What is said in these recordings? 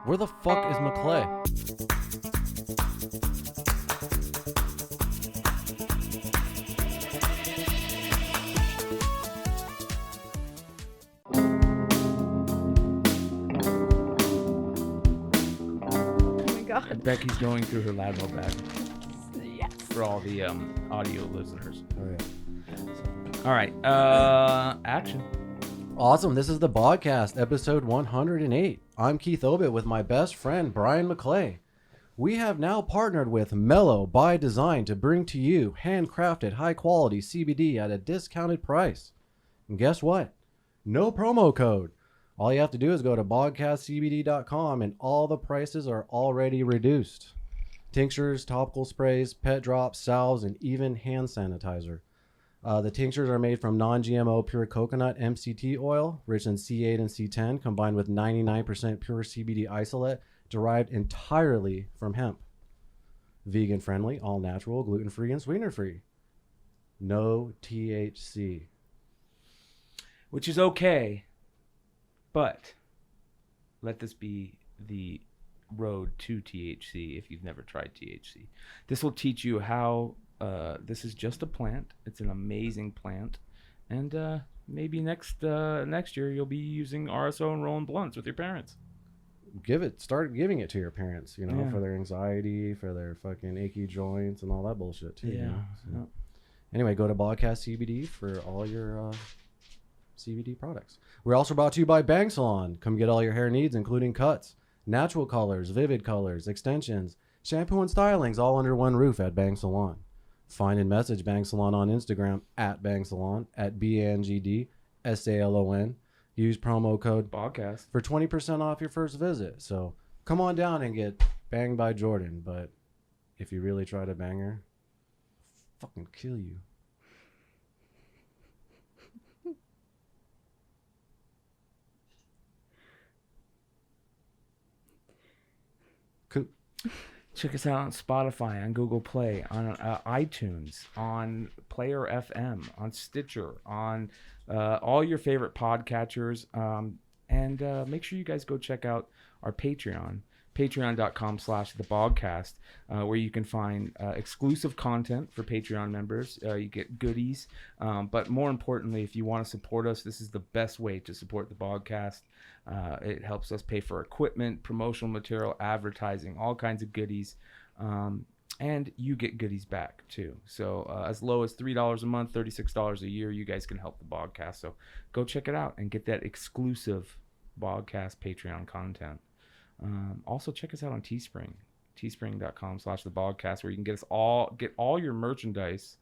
Where the fuck is McClay? Becky's going through her Ladmo bag. Yes. For all the audio listeners. Oh, yeah. All right. Action. Awesome. This is the Bogcast, episode 108. I'm Keith Obit with my best friend, Brian McClay. We have now partnered with Mellow by Design to bring to you handcrafted, high-quality CBD at a discounted price. And guess what? No promo code. All you have to do is go to bogcastcbd.com and all the prices are already reduced. Tinctures, topical sprays, pet drops, salves, and even hand sanitizer. The tinctures are made from non-GMO pure coconut MCT oil, rich in C8 and C10, combined with 99% pure CBD isolate, derived entirely from hemp. Vegan-friendly, all-natural, gluten-free, and sweetener-free. No THC. Which is okay. But let this be the road to THC if you've never tried THC. This will teach you how this is just a plant. It's an amazing plant. And maybe next year you'll be using RSO and rolling blunts with your parents. Start giving it to your parents, you know, Yeah. for their anxiety, for their fucking achy joints and all that bullshit too. Yeah. You know? So, Yeah. Anyway, go to Bogcast CBD for all your CBD products. We're also brought to you by Bang Salon. Come get all your hair needs, including cuts, natural colors, vivid colors, extensions, shampoo and stylings, all under one roof at Bang Salon. Find and message Bang Salon on Instagram at Bang Salon at BANGDSALON. Use promo code Bogcast. for 20% off your first visit. So come on down and get banged by Jordan. But if you really try to bang her, fucking kill you. Check us out on Spotify, on Google Play, on iTunes, on Player FM, on Stitcher, on all your favorite podcatchers. And make sure you guys go check out our Patreon, patreon.com/thebogcast, where you can find exclusive content for Patreon members. You get goodies. But more importantly, if you want to support us, this is the best way to support the Bogcast. It helps us pay for equipment, promotional material, advertising, all kinds of goodies. And you get goodies back too. So as low as $3 a month, $36 a year, you guys can help the Bogcast. So go check it out and get that exclusive Bogcast Patreon content. Also check us out on Teespring, teespring.com/thebogcast, where you can get all your merchandise,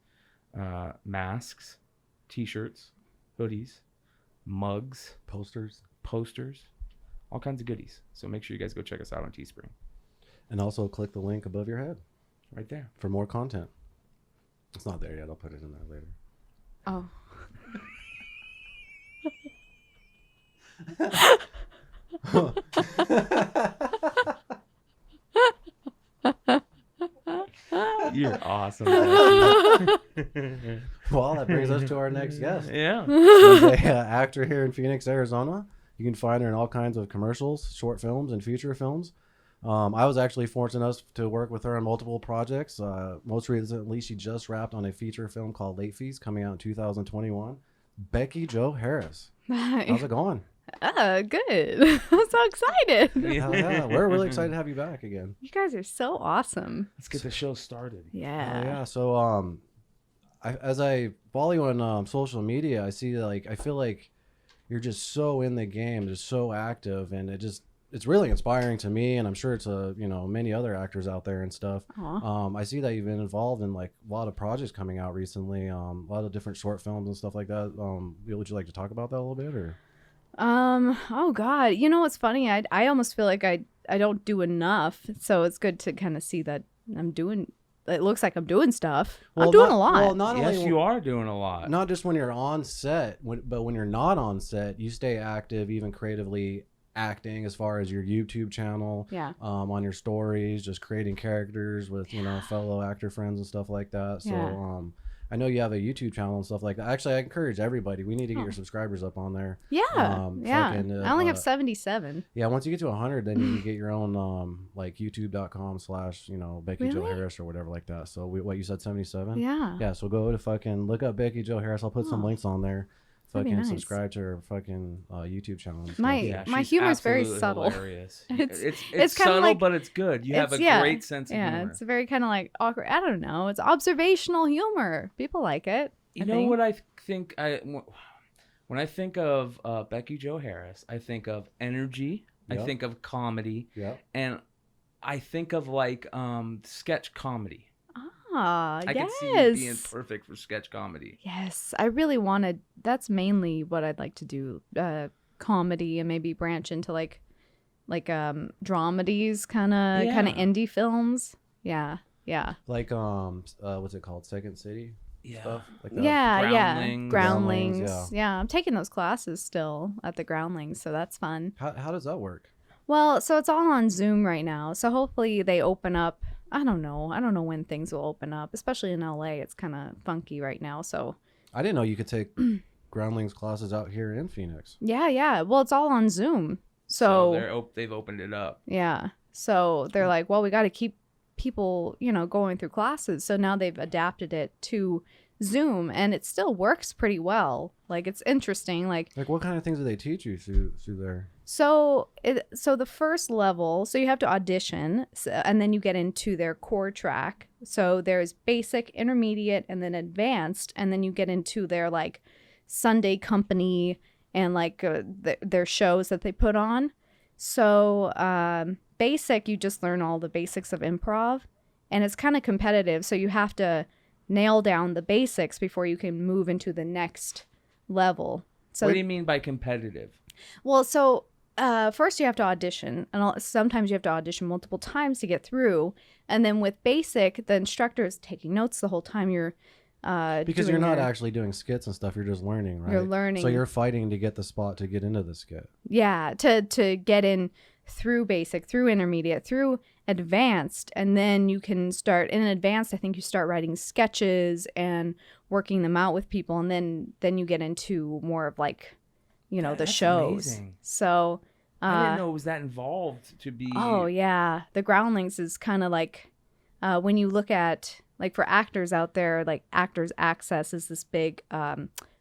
masks, t-shirts, hoodies, mugs, posters, all kinds of goodies. So make sure you guys go check us out on Teespring. And also click the link above your head Right there. for more content. It's not there yet. I'll put it in there later. Oh. You're awesome. Well, that brings us to our next guest. Yeah. She's an actor here in Phoenix, Arizona. You can find her in all kinds of commercials, short films, and feature films. I was actually fortunate enough to work with her on multiple projects. Most recently, she just wrapped on a feature film called Late Fees, coming out in 2021. Becky Jo Harris. Hi. How's it going? Good. I'm so excited. Hell yeah. We're really excited to have you back again. You guys are so awesome. Let's get the show started. Yeah. Oh, yeah. So, as I follow you on social media, I feel like you're just so in the game, just so active, and it's really inspiring to me, and I'm sure it's many other actors out there and stuff. I see that you've been involved in like a lot of projects coming out recently, a lot of different short films and stuff like that. Would you like to talk about that a little bit, or? Oh God. You know what's funny? I almost feel like I don't do enough. So it's good to kind of see that it looks like I'm doing stuff. Well, I'm doing a lot. Well, not Yes, only you are doing a lot. Not just when you're on set, but when you're not on set, you stay active, even creatively acting as far as your YouTube channel. Yeah. On your stories, just creating characters with fellow actor friends and stuff like that. So Yeah. I know you have a YouTube channel and stuff like that. Actually, I encourage everybody. We need to get Oh. your subscribers up on there. Yeah, yeah. Fucking, I only have 77. Yeah, once you get to 100, then you can get your own like youtube.com/ Becky Jo Really? Harris or whatever like that. So what you said, 77? Yeah. Yeah, so go to fucking look up Becky Jo Harris. I'll put some Oh. links on there. That'd be Fucking nice. subscribe to her fucking YouTube channel. And stuff. My she's humor is very absolutely subtle. hilarious. It's it's kinda subtle, like- but it's good. You have a yeah, great sense of yeah, humor. it's very kind of like awkward. I don't know. It's observational humor. People like it. You know what I think? When I think of Becky Jo Harris, I think of energy. Yep. I think of comedy, Yeah. and I think of like sketch comedy. Ah, I yes. could see you being perfect for sketch comedy. Yes, I really wanted. That's mainly what I'd like to do. Comedy and maybe branch into like dramedies, kind of indie films. Yeah, yeah. Like what's it called? Second City Yeah. stuff like that. Yeah, Groundlings. Groundlings. Yeah. Yeah, I'm taking those classes still at the Groundlings, so that's fun. How does that work? Well, so it's all on Zoom right now. So hopefully they open up. I don't know when things will open up, especially in LA. It's kind of funky right now. So I didn't know you could take Groundlings classes out here in Phoenix. yeah. Well, it's all on Zoom. So they've opened it up. yeah. So they're like, well, we got to keep people, going through classes. So now they've adapted it to Zoom, and it still works pretty well. Like, it's interesting. Like what kind of things do they teach you through there? So the first level, so you have to audition, and then you get into their core track. So there's basic, intermediate, and then advanced, and then you get into their like Sunday company and like their shows that they put on. So basic, you just learn all the basics of improv, and it's kind of competitive. So you have to nail down the basics before you can move into the next level. So What do you mean by competitive? Well, so first you have to audition, and sometimes you have to audition multiple times to get through. And then with basic, the instructor is taking notes the whole time you're Because you're not actually doing skits and stuff. You're just learning, right? You're learning. So you're fighting to get the spot to get into the skit. Yeah, to get in through basic, through intermediate, through advanced, and then you can start in advanced. I think you start writing sketches and working them out with people, and then you get into more of like, the That's shows. amazing. So I didn't know it was that involved to be. Oh yeah, the Groundlings is kind of like when you look at like for actors out there, like Actors Access is this big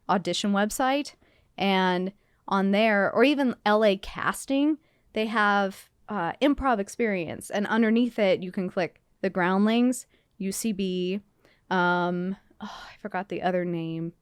audition website, and on there, or even LA Casting, they have improv experience, and underneath it you can click the Groundlings, UCB. I forgot the other name.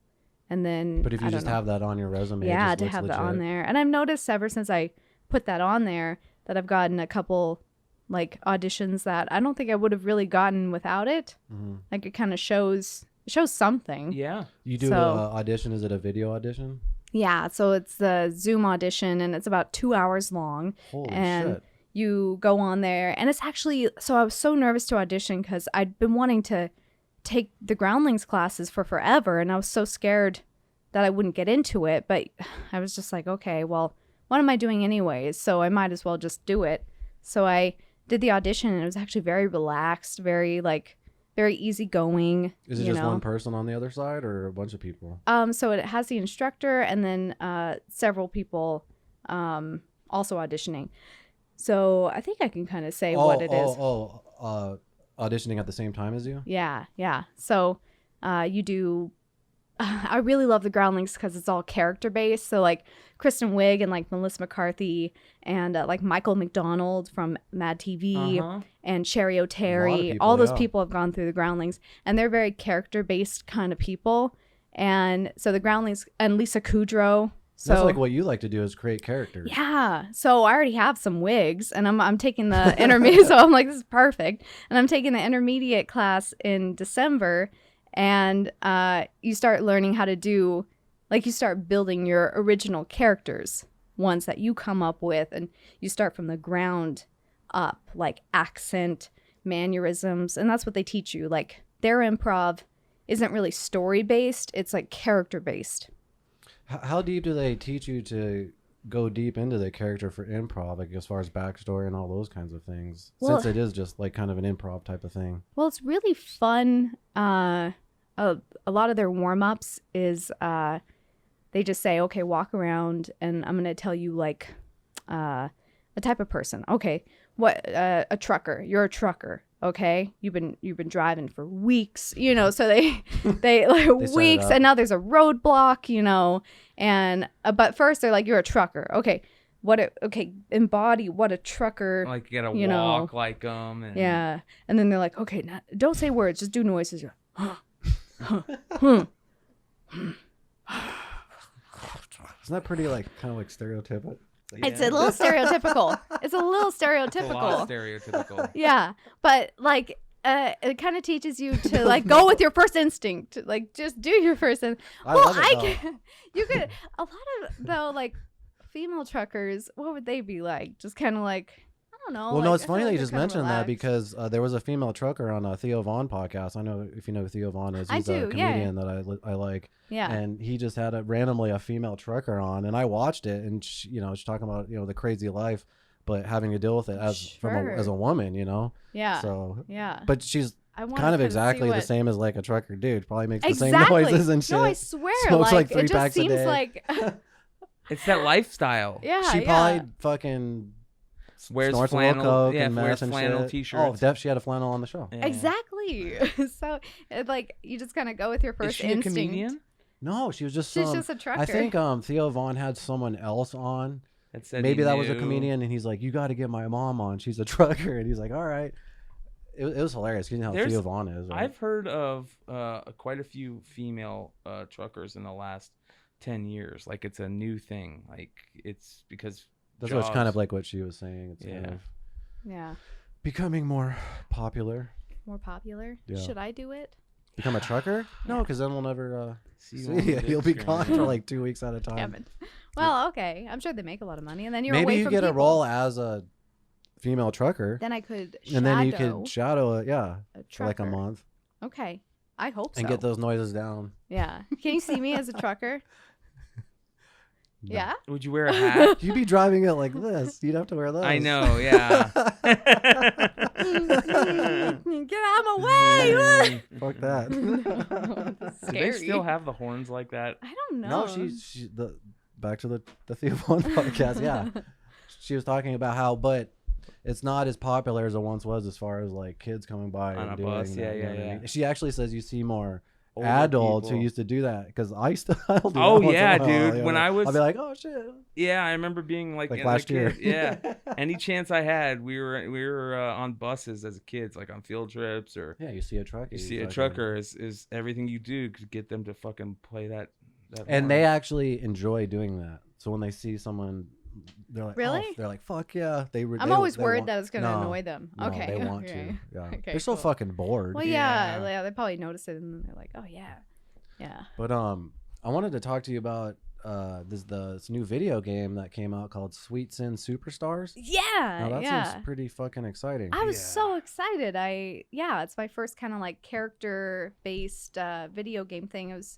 And then, But if you just have that on your resume, yeah, it just to looks have legit. that on there. And I've noticed ever since I put that on there that I've gotten a couple like auditions that I don't think I would have really gotten without it. Mhm. Like it kind of shows something. Yeah. You do So- a audition. Is it a video audition? Yeah, so it's the Zoom audition, and it's about 2 hours long. Holy And shit. you go on there, and it's actually, so I was so nervous to audition because I'd been wanting to take the Groundlings classes for forever, and I was so scared that I wouldn't get into it. But I was just like, okay, well, what am I doing anyways? So I might as well just do it. So I did the audition, and it was actually very relaxed, very easygoing. Is it just one person on the other side or a bunch of people? So it has the instructor and then several people also auditioning. So I think I can kind of say what it is. Auditioning at the same time as you? Yeah. So you do. I really love the Groundlings because it's all character based. So like Kristen Wiig and like Melissa McCarthy and like Michael McDonald from Mad TV and Sherry O'Terry. people, All those yeah. people have gone through the Groundlings, and they're very character based kind of people. And so the Groundlings and Lisa Kudrow. So That's like what you like to do is create characters. yeah. So I already have some wigs, and I'm taking the intermediate. So I'm like, this is perfect. And I'm taking the intermediate class in December, and you start learning how to do, like, you start building your original characters, ones that you come up with, and you start from the ground up, like accent, mannerisms, and that's what they teach you. Like their improv isn't really story based; it's like character based. How deep do they teach you to go deep into the character for improv, like as far as backstory and all those kinds of things? Well- Since it is just like kind of an improv type of thing. Well, it's really fun a lot of their warm-ups is they just say, okay, walk around and I'm going to tell you like a type of person. Okay, what a trucker. You're a trucker. Okay, you've been driving for weeks, you know. So they like weeks, and now there's a roadblock, you know. And but first they're like, you're a trucker. Okay, embody what a trucker. Like you gotta walk like them. Yeah, and then they're like, okay, now, don't say words, just do noises. You're like, Isn't that pretty like kind of like stereotypical? Yeah. It's a little stereotypical. It's a little stereotypical. It's a lot stereotypical. Yeah, but like it kind of teaches you to like go with your first instinct. Like just do your first instinct. You could a lot of though like female truckers. What would they be like? Just kind of like I don't know. Well, like, no, it's funny like that you just mentioned that relaxed. because there was a female trucker on Theo Vaughn podcast. I know if you know who Theo Vaughn is. He's a comedian that I like. Yeah. And he just had randomly a female trucker on, and I watched it, and she's talking about the crazy life, but having to deal with it as a woman, you know. Yeah. So yeah. But she's kind of exactly the same as like a trucker dude. Probably makes the same noises and shit. No, I swear. Smokes like 3 it just packs seems a day. like. It's that lifestyle. Yeah. She probably fucking wears snorts flannel. coke Yeah, and wears meth and flannel shit. t-shirts. Oh, she had a flannel on the show. Yeah. Exactly. So like you just kind of go with your first Is she instinct. a comedian? No, she was just She's just a trucker. I think Theo Vaughn had someone else on. That said Maybe he that was a knew. comedian, and he's like, "You got to get my mom on. She's a trucker." And he's like, "All right." It was hilarious. You know how Theo Vaughn is. Right? I've heard of quite a few female truckers in the last 10 years. Like it's a new thing. Like it's because that's what's kind of like what she was saying. It's kind of becoming more popular. More popular. Yeah. Should I do it? Become a trucker? No, because then we'll never see you. You'll be gone for like 2 weeks at a time. Damn it. Well, okay. I'm sure they make a lot of money, and then you're maybe away you from get a people. role as a female trucker. Then I could shadow. And then you could shadow it, a for like a trucker. month. Okay. I hope so. And get those noises down. Yeah. Can you see me as a trucker? No. Yeah. Would you wear a hat? You'd be driving it like this. You'd have to wear those. I know, yeah. Get out of my way! Fuck that. Do they still have the horns like that? I don't know. No, she's back to the Theo Vaughn podcast. Yeah, she was talking about how, but it's not as popular as it once was as far as like kids coming by On and a doing bus, that, you know what I yeah. mean? She actually says you see more Older adults who people. used to do that because I still I'll do that Oh, once in a yeah, while, dude. you When know? I was- I'll be like, oh shit. Yeah, I remember being like Last year. Yeah, any chance I had, we were on buses as kids, like on field trips, or Yeah, you see a trucker. you see a fucking- trucker is everything you do to get them to fucking play that and horn. they actually enjoy doing that. So when they see someone, they're like, Really? oh, they're like, fuck yeah. I'm always worried that it's going to No, annoy them. no, Okay. they want okay. to. Yeah, Okay, they're so cool. fucking bored. Well, Yeah. yeah, they probably notice it and they're like, oh, yeah. Yeah. But I wanted to talk to you about this new video game that came out called Sweet Sin Superstars. Yeah. Now that yeah. seems pretty fucking exciting. I was so excited. It's my first kind of like character based video game thing. It was,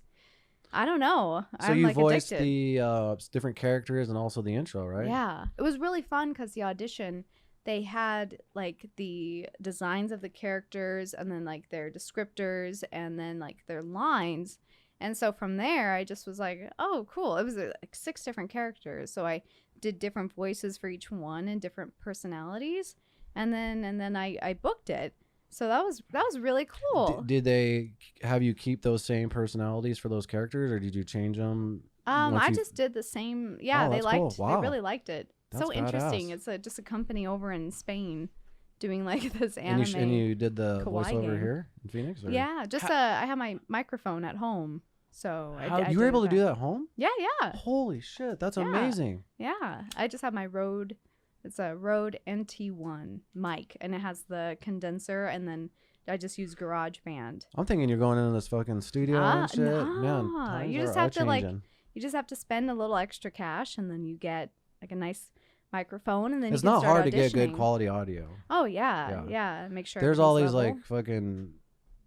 I don't know. So I'm you like voiced addicted. the different characters and also the intro, right? Yeah. It was really fun because the audition, they had like the designs of the characters and then like their descriptors and then like their lines. And so from there, I just was like, oh, cool. It was like 6 different characters. So I did different voices for each one and different personalities. And then I booked it. So that was really cool. Did they have you keep those same personalities for those characters, or did you change them? I just did the same. Yeah, Oh, they that's liked. cool. They Wow. really liked it. That's So interesting. badass. It's just a company over in Spain doing like this And anime. you did the kawaii voiceover game. here in Phoenix? Or? Yeah, just I have my microphone at home, so I You were did able to that. do that at home? Yeah, yeah, Holy shit, that's Yeah. amazing. yeah. I just have my Rode. It's a Rode NT1 mic, and it has the condenser, and then I just use GarageBand. I'm thinking you're going into this fucking studio and shit. Man, nah. times You just are have to like, a-changing. you just have to spend a little extra cash, and then you get like a nice microphone, and then It's you can not start hard to get good auditioning. quality audio. Oh yeah, Yeah. yeah. Make sure There's all these everything's like fucking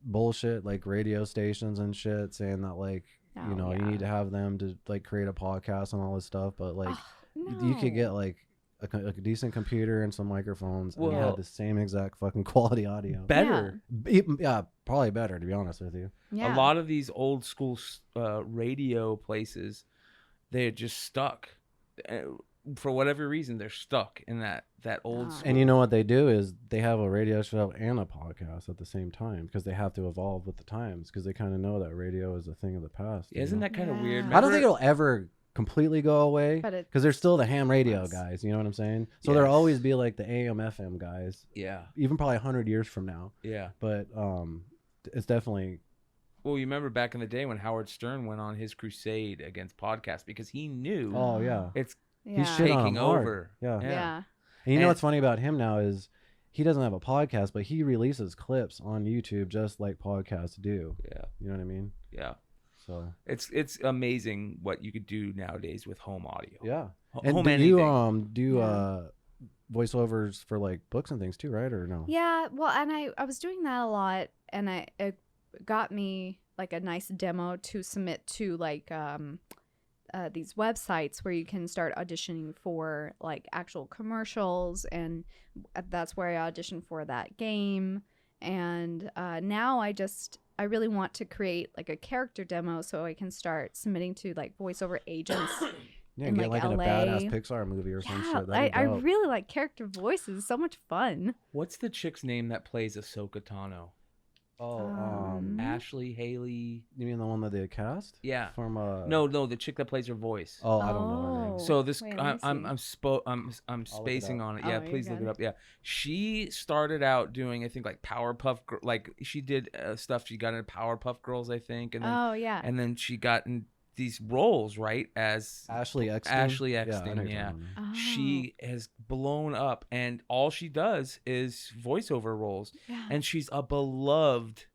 bullshit like radio stations and shit saying that like level. you know you need to have them to like create a podcast and all this stuff, but like Oh, you could no. get like a decent computer and some microphones, and we Well- had the same exact fucking quality audio. Better. Yeah, probably better, to be honest with you. Yeah. A lot of these old school radio places, they're just stuck. For whatever reason, they're stuck in that old Oh. school. And you know what they do is they have a radio show and a podcast at the same time because they have to evolve with the times because they kind of know that radio is a thing of the past. you Isn't know? that kind of weird? Yeah. I don't think it'll ever completely go away But it because there's still the ham radio Yes. guys. You know what I'm saying? So there'll Yes. always be like the AM FM guys, Yeah, even probably 100 years from now. yeah. But it's definitely Well, you remember back in the day when Howard Stern went on his crusade against podcasts because he knew oh yeah. it's yeah. He's shit on taking them hard. over. Yeah. Yeah. And you know And- what's funny about him now is he doesn't have a podcast, but he releases clips on YouTube just like podcasts do. Yeah, You know what I mean? yeah. So It's amazing what you could do nowadays with home audio. yeah. Ho- And home do anything. you do Yeah. voiceovers for like books and things too, right? Or no? Yeah, well, and I was doing that a lot, and it got me like a nice demo to submit to like these websites where you can start auditioning for like actual commercials, and that's where I auditioned for that game. And now I really want to create like a character demo so I can start submitting to like voiceover agents. Yeah, in, get like, like in a LA. badass Pixar movie or some Yeah, shit. That'd be I dope. really like character voices. So much fun. What's the chick's name that plays Ahsoka Tano? Ashley Haley. You mean the one that they cast? Yeah. From No, the chick that plays her voice. Oh, I don't know her name. Oh. So this, Wait, let me I'm it spacing up. on it. Oh, Yeah, you're please look it good. up. Yeah, she started out doing, I think, like like she did stuff. She got into Powerpuff Girls, I think, and then Oh yeah. she got in these roles, right, as Ashley Eckstein. Ashley I know Eckstein, who you're yeah. talking about. Oh. She has blown up, and all she does is voiceover roles, Yeah. and she's a beloved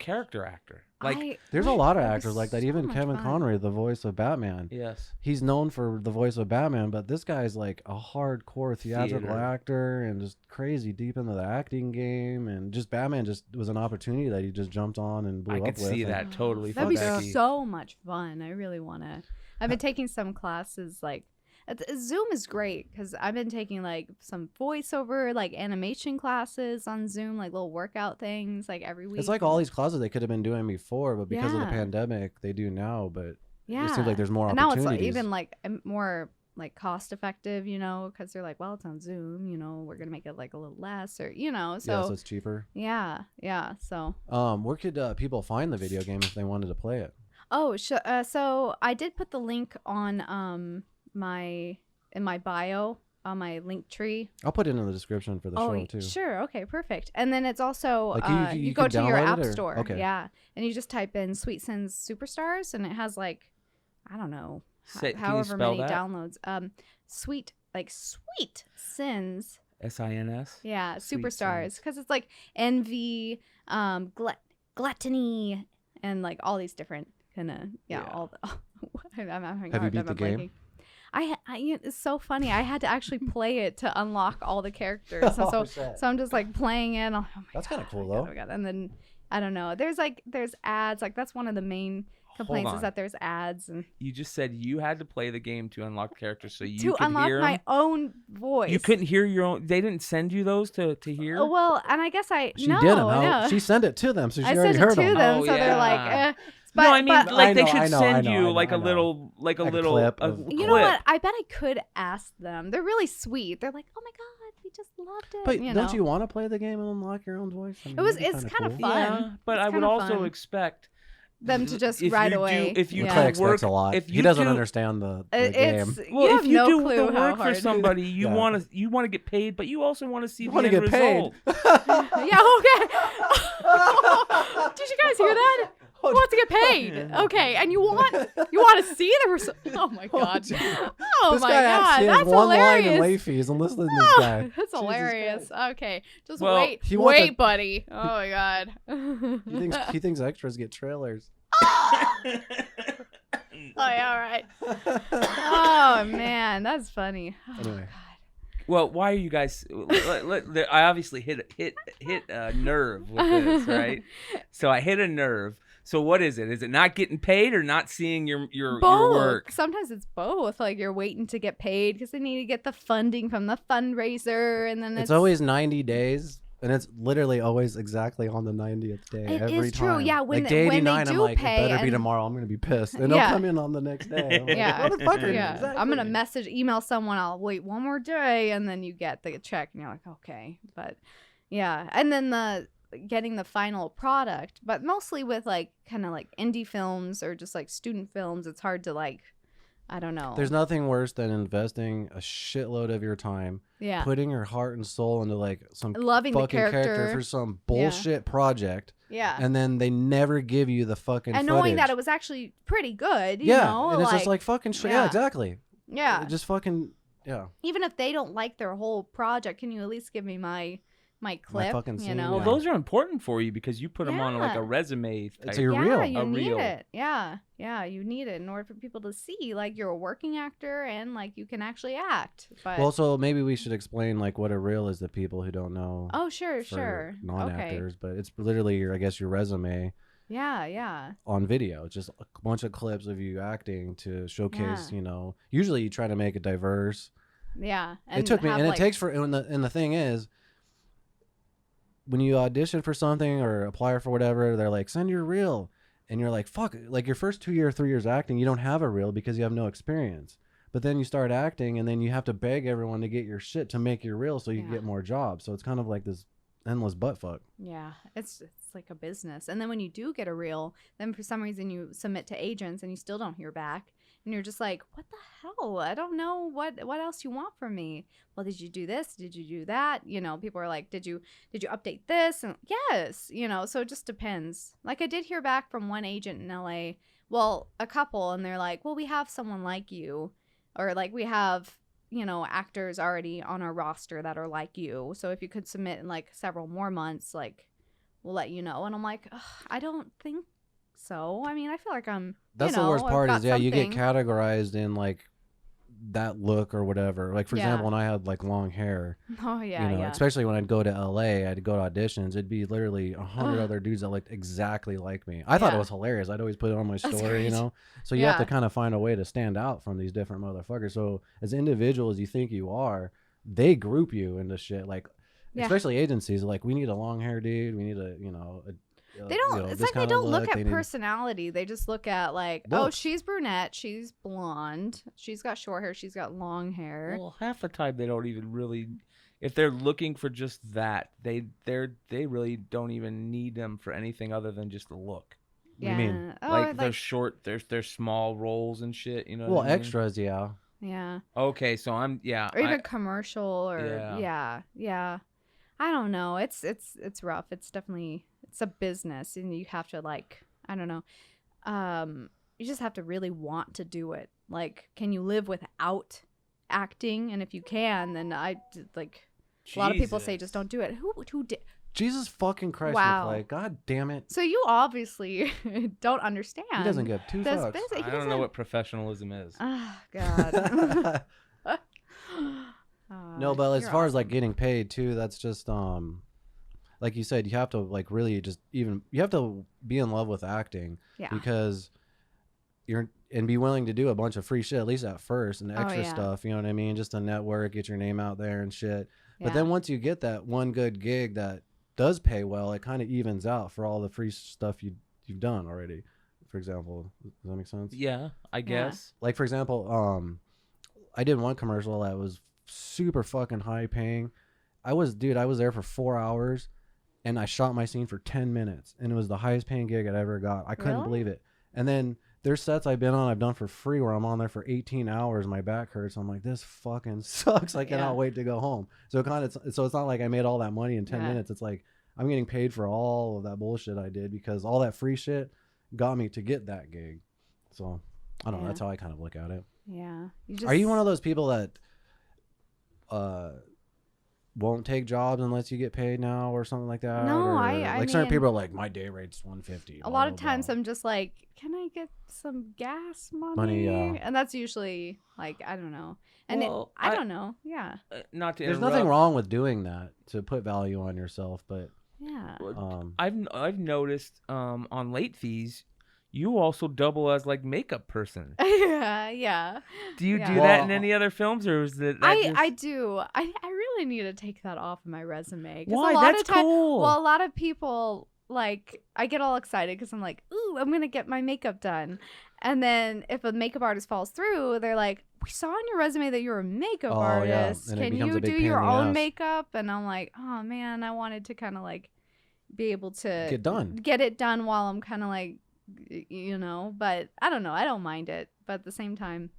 character actor. Like, There's a lot of that was actors like that. so Even much Kevin fun. Conroy, the voice of Batman. yes, He's known for the voice of Batman, but this guy's like a hardcore theatrical Theater. actor and just crazy deep into the acting game. And just Batman just was an opportunity that he just jumped on and blew I up could with. see and- that totally. That'd for be Becky. so much fun. I really want to. I've been taking some classes like Zoom is great because I've been taking like some voiceover like animation classes on Zoom, like little workout things like every week. It's like all these classes they could have been doing before, but because of the Yeah. pandemic, they do now. But yeah. it seems like there's more and now it's opportunities. like, even like more like cost effective, you know, because they're like, well, it's on Zoom, you know, we're gonna make it like a little less, or you know, yeah, so so it's cheaper. yeah. So Where could people find the video game if they wanted to play it? oh, so I did put the link on in my bio on my link tree. I'll put it in the description for the show too. Sure. Okay, perfect. And then it's also Like, you you go can to your download app it, or- store. okay. Yeah. And you just type in Sweet Sins Superstars and it has like I don't know, Can you however spell many that? downloads. Sweet Sins. SINS. Yeah, Sweet Superstars because it's like envy, gluttony and like all these different kind of Yeah. all the I'm having a Have you hard beat time the game? blanking. It's so funny. I had to actually play it to unlock all the characters. So I'm just like playing it. Oh my That's kinda God, cool, oh my God, though. oh my God. And then I don't know. There's ads. Like that's one of the main complaints on. is that there's ads and You just said you had to play the game to unlock characters, so you to could unlock hear my 'em? own voice. You couldn't hear your own. They didn't send you those to hear. Oh, well, and I guess She no, didn't. no. She sent it to them, so she I already sent it heard to them. them, Oh, so they're like, yeah. But, no, I mean, but, like they I know, should I know, send I you know, like I a know. little, like a Like a little clip a of- you know what? I bet I could ask them. They're really sweet. They're like, oh my God, we just loved it. But you don't know? you want to play the game and unlock your own voice? I mean, It's that'd be kind of cool. fun. Yeah, but It's I would kinda also fun. expect Them to just if right you do- away. if you yeah. Clay do expects work- a lot. if He you doesn't do- understand the It's game. well, you if have you no do clue the how work for hard. somebody, you Yeah. want to get paid, but you also want to see You the want to end get paid. result. Yeah, okay. Did you guys hear that? Who wants to get paid? Okay, and you want to see the result? Oh my God! Oh This my guy God! actually has That's one line in hilarious. late fees, and listen to this guy. That's Jesus hilarious. Christ. Okay, just Well, wait, he wants a- buddy. Oh my God. He thinks extras get trailers. Oh yeah, all right. Oh man, that's funny. Oh, Anyway. God. Well, why are you guys? I obviously hit a nerve with this, right? So I hit a nerve. So what is it? Is it not getting paid or not seeing your Both. work? Sometimes it's both. Like you're waiting to get paid because they need to get the funding from the fundraiser, and then It's always 90 days. And it's literally always exactly on the 90th day It every is time. true, yeah, when like day they 89, I'm do like, pay it better be and- tomorrow. I'm going to be pissed. And Yeah. they'll come in on the next day. I'm like, Yeah. motherfucker. Yeah, Exactly. I'm gonna email someone. I'll wait one more day, and then you get the check, and you're like, okay. But yeah, and then getting the final product. But mostly with like kind of like indie films or just like student films, it's hard to like, I don't know. There's nothing worse than investing a shitload of your time, Yeah, putting your heart and soul into like some loving the fucking character. for some bullshit project, Yeah, and then they never give you the fucking and footage. knowing that it was actually pretty good. You yeah, know? and it's just like fucking shit. Yeah, yeah. exactly. yeah. Just fucking yeah. Even if they don't like their whole project, can you at least give me my clip? fucking you scene, know, Well, those are important for you because you put them on like Yeah. a resume. Type. It's your yeah, reel. you A need reel. it. Yeah, you need it in order for people to see like you're a working actor and like you can actually act. But Well, so maybe we should explain like what a reel is to people who don't know. oh, sure, for sure. non-actors, but it's literally your, I guess, your resume Yeah. on video. It's just a bunch of clips of you acting to showcase. Yeah. You know, usually you try to make it diverse. Yeah. It took me, and it takes for, and the thing is, when you audition for something or apply for whatever, they're like, send your reel, and you're like, fuck, like your first 2 year, 3 years acting, you don't have a reel because you have no experience. But then you start acting, and then you have to beg everyone to get your shit to make your reel so you can Yeah. get more jobs. So it's kind of like this endless butt fuck. Yeah, it's like a business. And then when you do get a reel, then for some reason you submit to agents and you still don't hear back. And you're just like, what the hell? I don't know what else you want from me. Well, did you do this? Did you do that? You know, people are like, did you update this? And yes, you know, so it just depends. Like I did hear back from one agent in LA, well, a couple, and they're like, well, we have someone like you, or like we have, you know, actors already on our roster that are like you. So if you could submit in like several more months, like we'll let you know. And I'm like, ugh, I don't think so. I mean, I feel like I'm. That's you know, the worst I've part got is, yeah, you get something. categorized in like that look or whatever. Like, for Yeah. example, when I had like long hair, Oh yeah, you know, yeah. especially when I'd go to LA, I'd go to auditions. It'd be literally 100 Ugh. other dudes that looked exactly like me. I thought it Yeah. was hilarious. I'd always put it on my That's story, you great. know? So you have to Yeah. kind of find a way to stand out from these different motherfuckers. So as individual as you think you are, they group you into shit. Like, Yeah. especially agencies, like, we need a long hair dude. We need a, you know, They don't. you know, it's this like they kinda don't look look. They at need- personality. They just look at like, oh, Looks. she's brunette, she's blonde, she's got short hair, she's got long hair. Well, half the time they don't even really. If they're looking for just that, they really don't even need them for anything other than just the look. What do you mean? Oh, Like they're short, they're small roles and shit. You know. Well, what I mean? extras, yeah. yeah. Okay, so I'm Or even commercial or Yeah. yeah. I don't know. It's rough. It's definitely it's a business and you have to like, I don't know. You just have to really want to do it. Like, can you live without acting? And if you can, then a lot of people say just don't do it. Who did? Jesus fucking Christ, Wow. McClay. God damn it. So you obviously don't understand. He doesn't give two this fucks. business. I don't know what professionalism is. Oh God. No, but as You're far as like awesome. getting paid too, that's just like you said, you have to like really just you have to be in love with acting Yeah. because and be willing to do a bunch of free shit, at least at first, and extra yeah. stuff, you know what I mean? Just to network, get your name out there and shit. But Yeah. then once you get that one good gig that does pay well, it kind of evens out for all the free stuff you've done already. For example, does that make sense? Yeah, I guess. Like, for example, I did one commercial that was super fucking high paying. I was there for 4 hours and I shot my scene for 10 minutes and it was the highest paying gig I'd ever got. I couldn't Really? believe it. And then there's sets I've done for free where I'm on there for 18 hours. My back hurts. I'm like, this fucking sucks. I cannot Yeah. wait to go home. So it's not like I made all that money in 10 Yeah. minutes. It's like I'm getting paid for all of that bullshit I did because all that free shit got me to get that gig. So I don't know. Yeah. That's how I kind of look at it. Yeah. Are you one of those people that won't take jobs unless you get paid now or something like that? No, or, I like certain mean- people are like, my day rate's $150. A lot of times I'm just like, can I get some gas money? yeah. And that's usually like, I don't know. And Well, I don't know. Yeah. Not to There's interrupt. nothing wrong with doing that to put value on yourself, but Yeah. I've noticed on late fees, you also double as like makeup person. Yeah. Do you do Well, that in any other films, or is that I do. I really need to take that off of my resume. Why? A lot That's of time, cool. Well, a lot of people, like, I get all excited because I'm like, ooh, I'm going to get my makeup done. And then if a makeup artist falls through, they're like, we saw on your resume that you're a makeup artist. And it Can becomes you a big do pain your in the own ass. makeup? And I'm like, oh, man, I wanted to kind of like be able to Get it done while I'm kind of like, but I don't know. I don't mind it. But at the same time,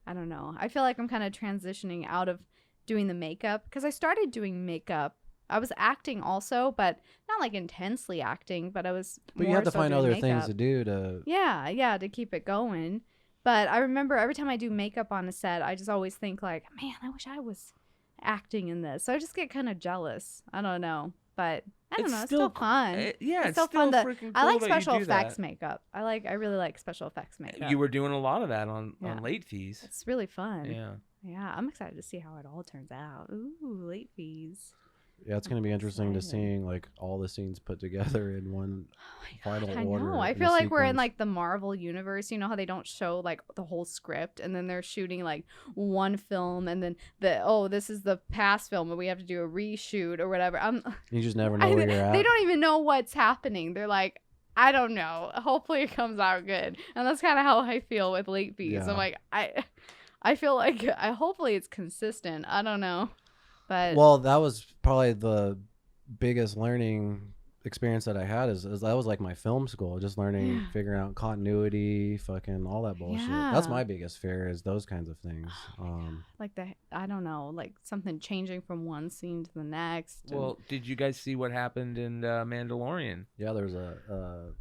I don't know. I feel like I'm kind of transitioning out of doing the makeup because I started doing makeup. I was acting also, but not like intensely acting, but I was But you more have to so find doing other makeup. things to do to. Yeah, to keep it going. But I remember every time I do makeup on a set, I just always think like, man, I wish I was acting in this. So I just get kind of jealous. I don't know. But I don't know. It's still fun. It's still fun. freaking cool I like that you special do effects that. makeup. I really like special effects makeup. You were doing a lot of that on Yeah. late fees. It's really fun. Yeah. Yeah, I'm excited to see how it all turns out. Ooh, late fees. Yeah, it's going to be interesting to Excited. seeing like all the scenes put together in one final I order. know. I in a feel like we're in sequence. like the Marvel universe. You know how they don't show like the whole script, and then they're shooting like one film, and then this is the past film, and we have to do a reshoot or whatever. You just never know where you're at. They don't even know what's happening. They're like, I don't know. Hopefully it comes out good, and that's kind of how I feel with late fees. Yeah. I'm like, I feel like hopefully it's consistent. I don't know, but Well, that was probably the biggest learning experience that I had is that was like my film school, just learning, figuring out continuity, fucking all that bullshit. That's Yeah. my biggest fear is those kinds of things. like I don't know, like something changing from one scene to the next. and- Well, did you guys see what happened in Mandalorian? Yeah, there's a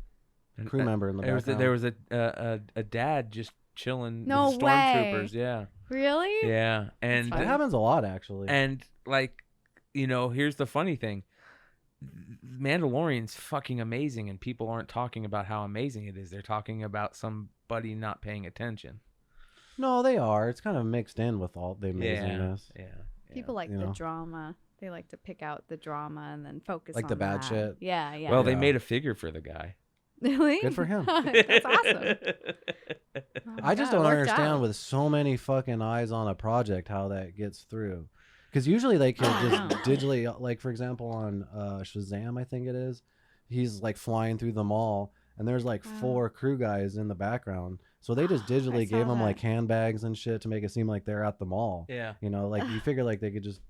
And, crew member in the background. There was a dad just chilling No with way. stormtroopers. Yeah. Really? Yeah. And funny. It happens a lot, actually. and like, here's the funny thing. Mandalorian's fucking amazing, and people aren't talking about how amazing it is. They're talking about somebody not paying attention. No, they are. It's kind of mixed in with all the amazingness. Yeah. People like You the know. drama. They like to pick out the drama and then focus Like on the bad that. shit. Yeah. Well, they Yeah. made a figure for the guy. Really? Good for him. That's awesome. Oh my I just God, it don't worked understand out. with so many fucking eyes on a project how that gets through. Because usually they can I just know. digitally, like for example on Shazam, I think it is, he's like flying through the mall and there's like Wow. 4 crew guys in the background. So they just digitally saw gave them that. like handbags and shit to make it seem like they're at the mall. Yeah. You know, like you figure like they could just,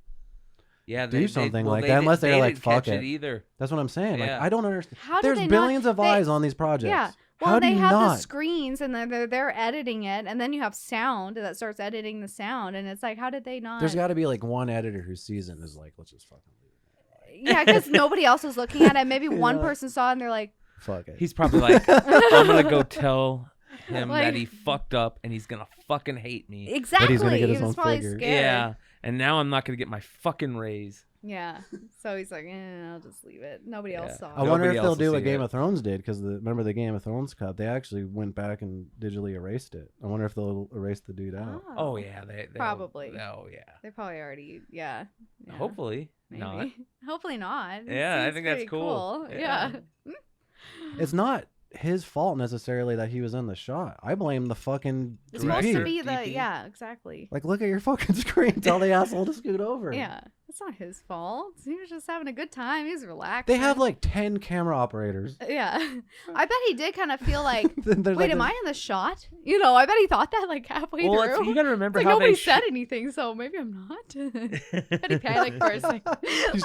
Yeah. Do something like that, unless they're like, didn't fuck catch it. either. that's what I'm saying. Like, Yeah. I don't understand. How did There's they billions not, of eyes on these projects. Yeah. Well, How do they you have not? the screens and they're editing it, and then you have sound that starts editing the sound, and it's like, how did they not? There's got to be like one editor whose season is like, let's just fucking leave it. Yeah, because nobody else was looking at it. Maybe one Yeah. person saw it, and they're like, Fuck it. He's probably like, I'm gonna go tell him Like- that he fucked up and he's gonna fucking hate me. exactly. gonna get his He was own probably figure. scared. Yeah. And now I'm not gonna get my fucking raise. Yeah. So he's like, I'll just leave it. Nobody else Yeah. saw I it. wonder Nobody if they'll else will do what see Game it. of Thrones did because remember the Game of Thrones cup? They actually went back and digitally erased it. I wonder if they'll erase the dude out. Oh yeah, they Probably. Oh yeah. They probably already, yeah. Hopefully Maybe. not. Hopefully not. It Yeah, I seems think that's pretty cool. Yeah. It's not his fault necessarily that he was in the shot. I blame the fucking It's supposed to Director, be the, DP. yeah, exactly. Like, look at your fucking screen. Tell the asshole to scoot over. Yeah. It's not his fault. He was just having a good time. He's relaxed. They have like 10 camera operators. Yeah. I bet he did kind of feel like, Then there's wait, like am this- I in the shot? You know, I bet he thought that like halfway Well, through. you gotta remember It's like how nobody they said anything, so maybe I'm not. But he panicked for a second.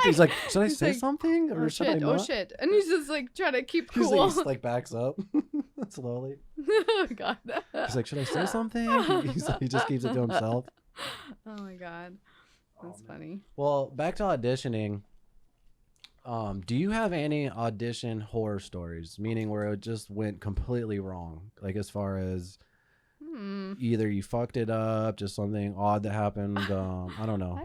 He's like, should I he's say like, something or Oh should I shit! not? Oh shit! And he's just like trying to keep He's cool. like, he like backs up slowly. Oh god. He's like, should I say something? He just keeps it to himself. Oh my god. That's funny. Well, back to auditioning. Do you have any audition horror stories? Meaning where it just went completely wrong, like as far as either you fucked it up, just something odd that happened. I don't know.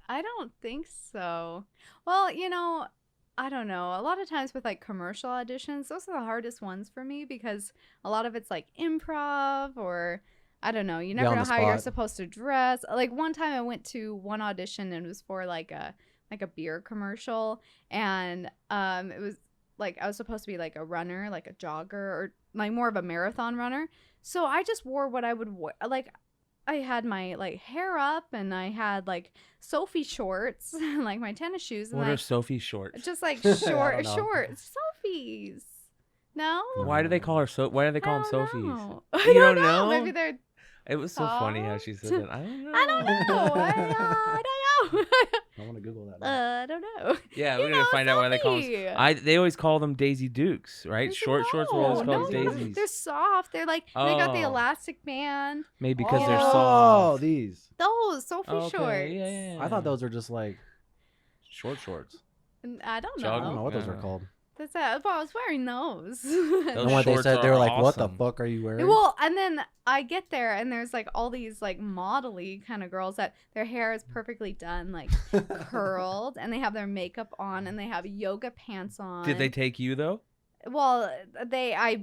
I don't think so. Well, I don't know. A lot of times with like commercial auditions, those are the hardest ones for me because a lot of it's like improv or I don't know. You never on know the how you're spot. supposed to dress. Like one time I went to one audition and it was for like like a beer commercial, and it was like I was supposed to be like a runner, like a jogger, or like more of a marathon runner. So I just wore what I would wear. Like I had my like hair up, and I had like Sophie shorts, like my tennis shoes. And What are Sophie shorts? just like I short don't know. shorts, Sophies. No, Why do they call her Why do they call them I don't Sophies? know. You I don't don't know? Maybe they're. It was so funny how she said that. I don't know. I don't know. I don't know. I want to Google that. Now. I don't know. Yeah, You we're gonna know, find out why they call Sophie. them. They always call them Daisy Dukes, right? Short shorts were always called daisies. They're soft. They're like they got the Oh. elastic band. Maybe because they're Oh, soft. these. Those Sophie Okay, shorts. yeah. I thought those were just like I shorts. don't I Jog- don't know. know what those Yeah. are called. That's it. But I was wearing those. Those And what they shorts said, they were are like, "What the awesome. fuck are you wearing?" Well, and then I get there, and there's like all these like modelly kind of girls that their hair is perfectly done, like curled, and they have their makeup on, and they have yoga pants on. Did they take you though? Well, I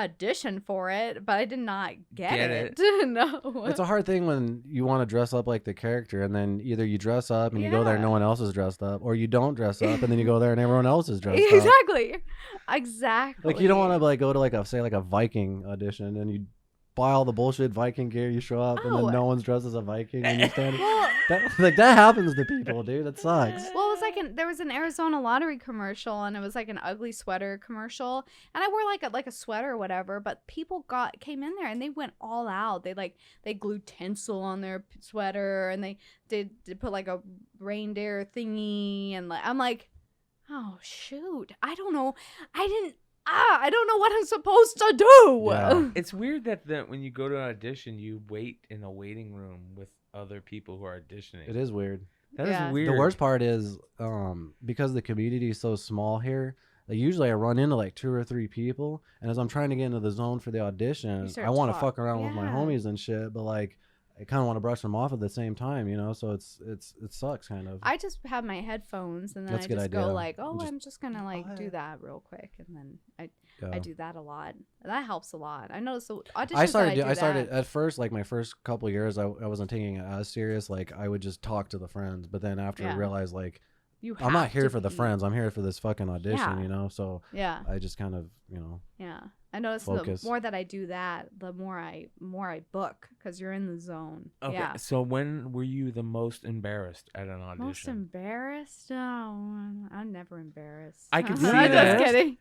auditioned for it, but I did not get it. No. It's a hard thing when you want to dress up like the character, and then either you dress up and you go there and no Yeah. one else is dressed up, or you don't dress up and then you go there and everyone else is dressed up. Exactly. Like you don't want to like go to like a Viking audition and you buy all the bullshit Viking gear, you show up and Oh. then no one's dressed as a Viking and you stand. Well, that happens to people, dude. It sucks. well, it was like there was an Arizona lottery commercial, and it was like an ugly sweater commercial, and I wore like a sweater or whatever. But people came in there and they went all out. They glued tinsel on their sweater, and they did put like a reindeer thingy, and I'm like, oh shoot, I don't know, I don't know what I'm supposed to do. Yeah. It's weird that when you go to an audition, you wait in a waiting room with other people who are auditioning. It is weird. That is Yeah. weird. The worst part is because the community is so small here. Like usually I run into like 2 or 3 people, and as I'm trying to get into the zone for the audition, start I want to talk- fuck around with my yeah. homies and shit, but like I kind of want to brush them off at the same time, you know. So it sucks kind of. I just have my headphones, and then That's I a good just go idea. like, oh, Just- I'm just gonna like Oh, do yeah. that real quick, and then I Yeah. do that a lot. That helps a lot. I noticed the auditions I started. that I started that. at first, like my first couple years, I wasn't taking it as serious. Like I would just talk to the friends, but then after I Yeah. realized like You I'm not have here to for the be. friends. I'm here for this fucking audition, Yeah. you know. So Yeah, I just kind of, yeah. I noticed Focus. the more that I do that, the more I book because you're in the zone. Okay, Yeah. so when were you the most embarrassed at an audition? Most embarrassed? Oh, I'm never embarrassed. I can see I'm that. just kidding.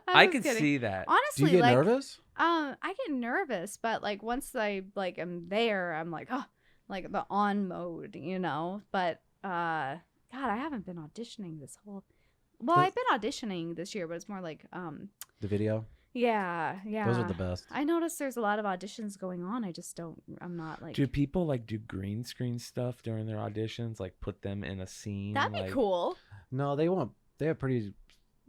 I just can kidding. see that. do you Honestly, get like, nervous? I get nervous, but like once I like am there, I'm like, oh, like the on mode, you know. But God, I haven't been auditioning this whole. Well, The- I've been auditioning this year, but it's more like The video, yeah. those are the best. I noticed there's a lot of auditions going on. I just don't. I'm not like. Do people like do green screen stuff during their auditions? Like put them in a scene? That'd be like, cool. No, they have pretty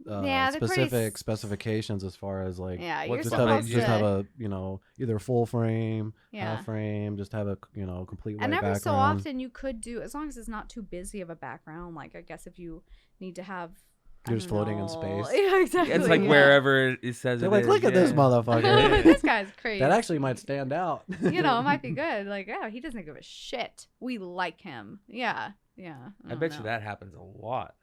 Yeah, they're pretty specific specifications as far as like Yeah, what you're just supposed have supposed a to. you know, either full frame, Yeah. half frame, just have a complete white And every background. so often you could do, as long as it's not too busy of a background. Like I guess if you need to have. I You're just don't floating in know. space. Yeah, exactly. It's like yeah. wherever it says They're it like, is, look at this yeah. motherfucker. This guy's crazy. That actually might stand out. You know, it might be good. Like, yeah, he doesn't give a shit. We like him. Yeah, yeah. I don't bet you know. that happens a lot.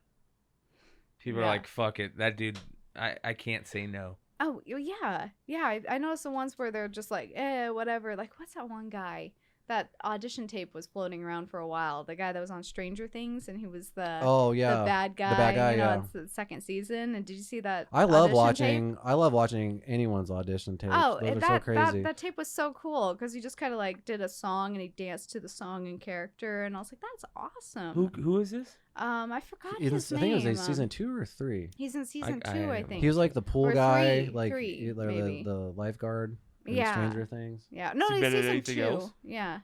People are Yeah. like, fuck it. That dude, I can't say no. Oh, yeah, yeah. I noticed the ones where they're just like, whatever. Like, what's that one guy? That audition tape was floating around for a while. The guy that was on Stranger Things, and he was the Oh yeah, the bad guy. guy, You know, yeah. it's the second season. And did you see that? I love audition tape? watching anyone's audition tapes. Oh, Those are that, so crazy. that tape was so cool because he just kind of like did a song and he danced to the song in character, and I was like, that's awesome. Who is this? I forgot I his think name. it was in season 2 or 3. He's in season I 2, I don't think. He was like the pool Or guy, three, like three, like maybe. the lifeguard in Yeah. Stranger Things. Yeah, no, Is he he's better than season anything 2. else? Yeah.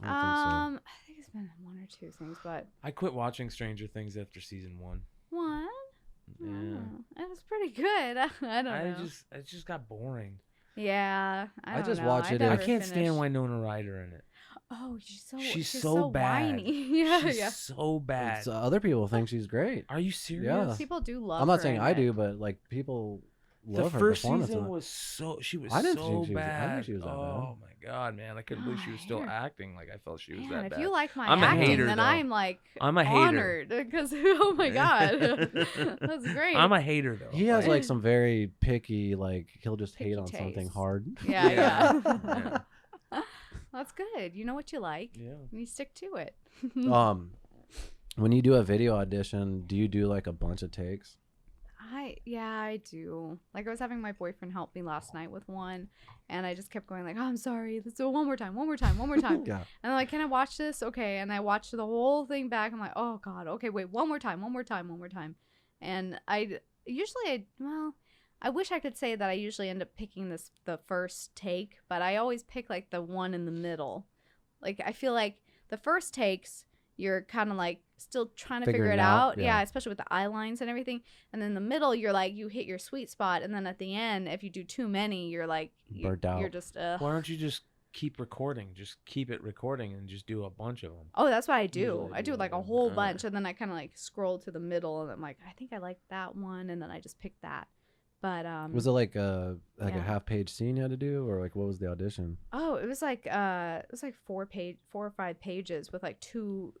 I don't I think it's been 1 or 2 things, but I quit watching Stranger Things after season 1. one. Yeah. It was pretty good. I don't know. It just got boring. Yeah, I don't just know. watch it never I can't finished. stand Winona Ryder in it. Oh, She's she's so so bad. whiny. Yeah, She's yeah. so bad. Other people think she's great. Are you serious? Yeah. People do love. I'm not her saying in I it. do, but like people love her first performance. season was so I didn't so think she was. bad. I didn't think she was that bad. Oh my god, man! I couldn't believe she was still Man. acting. Like I felt she was Man, that if bad. you like my I'm a acting, hater, then though. I'm like I'm a hater. honored because oh my god, that's great. I'm a hater though. He has like some very picky, like he'll just hate Picky on something taste. hard. yeah. Yeah. That's good. You know what you like. Yeah. And you stick to it. When you do a video audition, do you do like a bunch of takes? I do. Like I was having my boyfriend help me last night with one, and I just kept going like, oh, I'm sorry. Let's do it one more time. Yeah. And I'm like, can I watch this? Okay. And I watched the whole thing back. I'm like, oh God. Okay, wait, one more time. And I wish I could say that I usually end up picking the first take, but I always pick like the one in the middle. Like I feel like the first takes, you're kind of like still trying to figure it out. Yeah, especially with the eye lines and everything. And then the middle, you're like, you hit your sweet spot. And then at the end, if you do too many, you're like, burnt out. You're just, Why don't you just keep recording? Just keep it recording and just do a bunch of them. Oh, that's what I do. Usually I do like a whole bunch. And then I kind of like scroll to the middle and I'm like, I think I like that one. And then I just pick that. But was it like a half-page scene you had to do, or like what was the audition? Oh, it was like 4 or 5 pages with like two.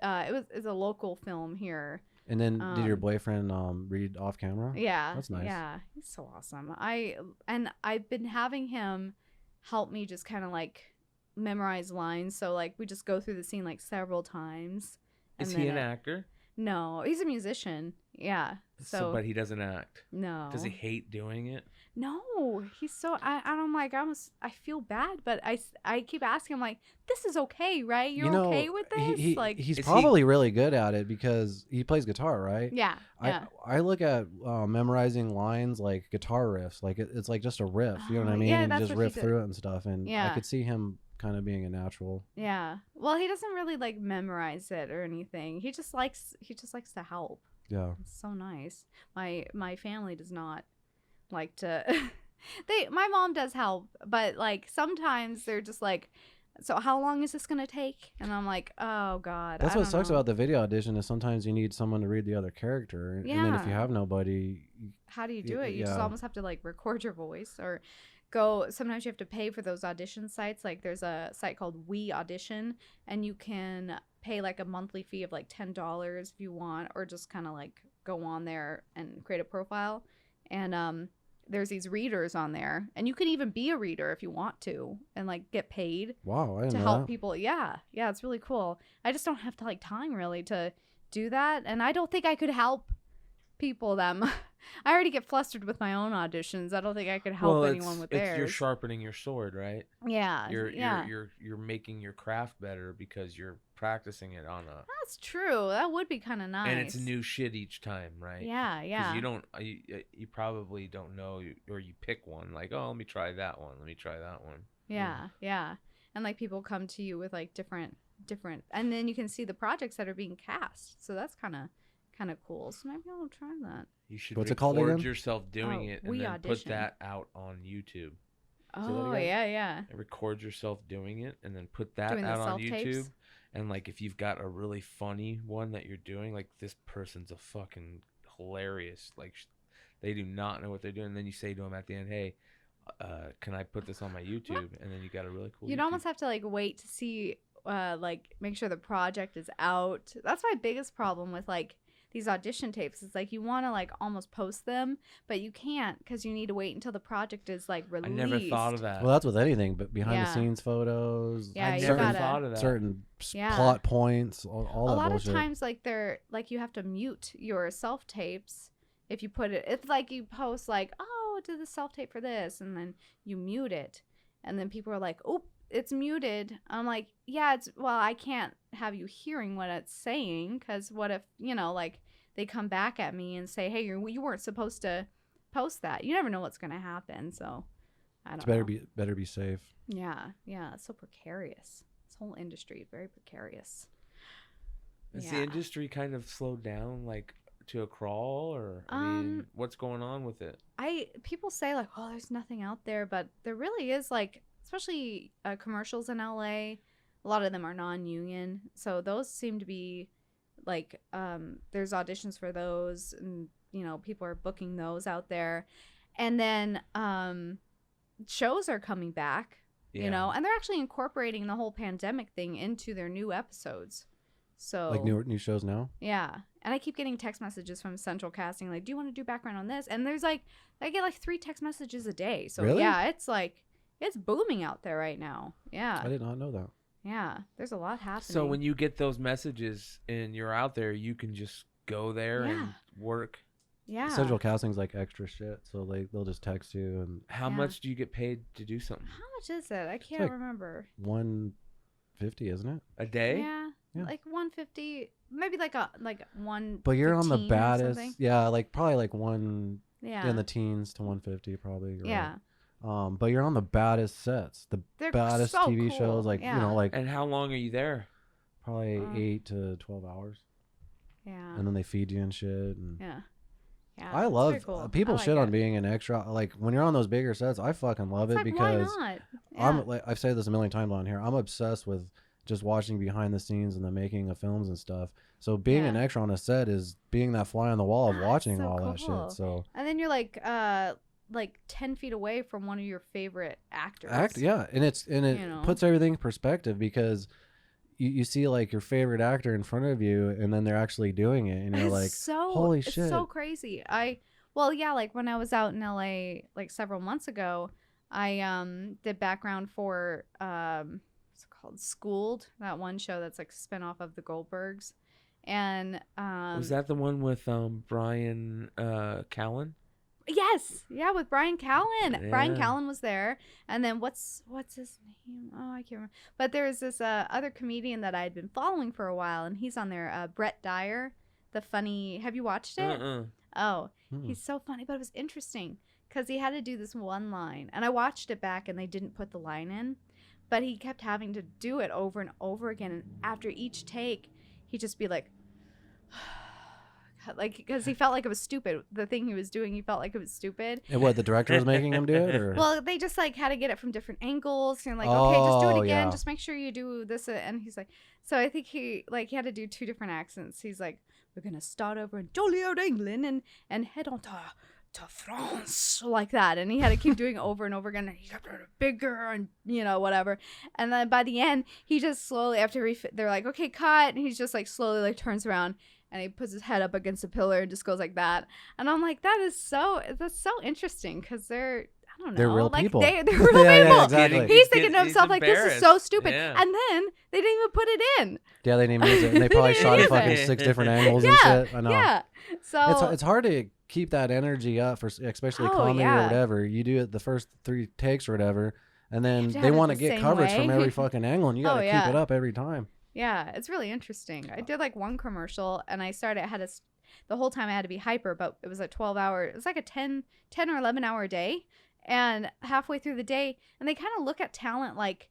It's a local film here. And then did your boyfriend read off camera? Yeah, that's nice. Yeah, he's so awesome. I've been having him help me just kind of like memorize lines. So like we just go through the scene like several times. Is he an actor? No, he's a musician. Yeah. So but he doesn't act. No. Does he hate doing it? No, he's so. I'm like I feel bad, but I keep asking him like, this is okay, right? You're okay with this? He's probably really good at it because he plays guitar, right? Yeah. I look at memorizing lines like guitar riffs, like it's like just a riff. You know what I mean? Yeah, and that's just what riff through it and stuff. And Yeah. I could see him kind of being a natural. Yeah. Well, he doesn't really like memorize it or anything. He just likes to help. Yeah. It's so nice. My family does not like to my mom does help, but like sometimes they're just like, so how long is this gonna take? And I'm like, oh God. That's what sucks about the video audition is sometimes you need someone to read the other character. Yeah. And then if you have nobody, how do you do it? You just almost have to like record your voice or sometimes you have to pay for those audition sites. Like there's a site called We Audition, and you can pay like a monthly fee of like $10 if you want, or just kind of like go on there and create a profile. And there's these readers on there, and you can even be a reader if you want to and like get paid. Wow, I didn't to know help that. people. Yeah, it's really cool. I just don't have like time really to do that, and I don't think I could help people them. I already get flustered with my own auditions. I don't think I could help anyone with theirs. You're sharpening your sword, right? Yeah. You're making your craft better because you're practicing it on a. That's true. That would be kind of nice. And it's new shit each time, right? Yeah. 'Cause you probably don't know, or you pick one like, oh, let me try that one. Yeah. And like people come to you with like different, and then you can see the projects that are being cast. So that's kind of cool. So maybe I'll try that. You should What's it called again? record yourself doing it and We then Audition. put that out on YouTube. Oh, yeah. And record yourself doing it and then put that Doing the out on YouTube. self-tapes? And like if you've got a really funny one that you're doing, like this person's a fucking hilarious, like they do not know what they're doing. And then you say to them at the end, hey, can I put this on my YouTube? And then you got a really cool You'd YouTube. almost have to like wait to see like make sure the project is out. That's my biggest problem with like these audition tapes. It's like you want to like almost post them, but you can't because you need to wait until the project is like released. I never thought of that. Well, that's with anything, but behind the scenes photos. Yeah, I you never gotta, thought of that. Certain plot points, all a that lot bullshit. of times like they're like you have to mute your self tapes if you put it. It's like you post like, oh, did the self tape for this, and then you mute it, and then people are like, oh, it's muted. I'm like, yeah, I can't have you hearing what it's saying, because what if, like they come back at me and say, hey, you weren't supposed to post that. You never know what's going to happen. So I don't know. Better be safe. Yeah. It's so precarious. This whole industry is very precarious. Has the industry kind of slowed down, like to a crawl, or I mean, what's going on with it? People say like, oh, there's nothing out there, but there really is, like, especially commercials in LA. A lot of them are non-union, so those seem to be like there's auditions for those, and people are booking those out there. And then shows are coming back, you know, and they're actually incorporating the whole pandemic thing into their new episodes. So like new shows now. Yeah, and I keep getting text messages from Central Casting like, "Do you want to do background on this?" And there's like, I get like 3 text messages a day. So really? Yeah, it's like it's booming out there right now. Yeah, I did not know that. Yeah, there's a lot happening. So when you get those messages and you're out there, you can just go there and work. Yeah. Central Casting's like extra shit, so they'll just text you. And how much do you get paid to do something? How much is it? I can't remember. $150, isn't it? A day? Yeah. Like 150, maybe like one. But you're on the baddest. Yeah, like probably like in Yeah. the teens to 150 probably. Right? Yeah. But you're on the baddest sets, They're baddest so TV cool. shows, like you know, like. And how long are you there? Probably 8 to 12 hours. Yeah. And then they feed you and shit. And yeah. Yeah. I love cool. people like shit it. on being an extra. Like when you're on those bigger sets, I fucking love it like, because why not? I've said this a million times on here. I'm obsessed with just watching behind the scenes and the making of films and stuff. So being an extra on a set is being that fly on the wall of watching all that shit. So and then you're like 10 feet away from one of your favorite actors. And it puts everything in perspective because you see like your favorite actor in front of you and then they're actually doing it and you're like, holy shit. It's so crazy. Like when I was out in LA like several months ago, I did background for what's it called? Schooled, that one show that's like a spinoff of the Goldbergs. And was that the one with Brian Callen? Yes, yeah, with Brian Callen. Yeah. Brian Callen was there, and then what's his name? Oh, I can't remember. But there was this other comedian that I had been following for a while, and he's on there. Brett Dyer, the funny. Have you watched it? Oh, he's so funny, but it was interesting because he had to do this one line, and I watched it back, and they didn't put the line in, but he kept having to do it over and over again, and after each take, he'd just be like. Like, because he felt like it was stupid. The thing he was doing, he felt like it was stupid. And what, the director was making him do it? Or? Well, they just like had to get it from different angles. And like, okay, just do it again. Yeah. Just make sure you do this. And he's like, so I think he had to do 2 different accents. He's like, we're going to start over in jolly old England and head on to France, like that. And he had to keep doing it over and over again. And he kept it bigger and, whatever. And then by the end, he just slowly, after they're like, okay, cut. And he's just like slowly like turns around. And he puts his head up against a pillar and just goes like that. And I'm like, that's so interesting because I don't know. They're real like, people. They're real people. Yeah, exactly. He's thinking to himself, like, this is so stupid. Yeah. And then they didn't even put it in. Yeah, they didn't use it. And they probably shot it fucking 6 different angles and shit. I know. Yeah. So it's hard to keep that energy up for especially comedy or whatever. You do it the first 3 takes or whatever. And then they want to get coverage from every fucking angle. And you got to keep it up every time. Yeah, it's really interesting. I did like one commercial and the whole time I had to be hyper, but it was a 12-hour, it was like a 10 or 11 hour day. And halfway through the day, and they kind of look at talent like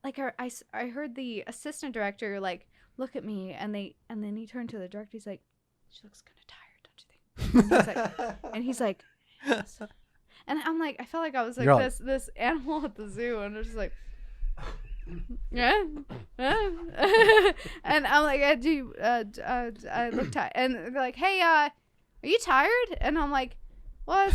I heard the assistant director like look at me and then he turned to the director. He's like, she looks kind of tired, don't you think? And he's like, yes. And I'm like, I felt like I was like this animal at the zoo, and I was just like, yeah. And I'm like, I look tired, and they're like, hey, are you tired? And I'm like, well,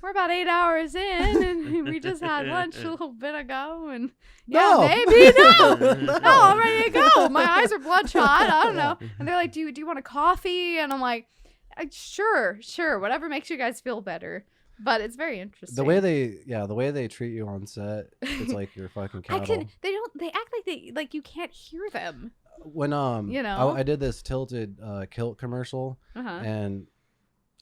we're about 8 hours in, and we just had lunch a little bit ago, and maybe no, I'm ready to go. My eyes are bloodshot. I don't know. And they're like, do you want a coffee? And I'm like, sure, whatever makes you guys feel better. But it's very interesting. The way they treat you on set, it's like you're fucking cattle. They act like you can't hear them. When I did this Tilted kilt commercial, and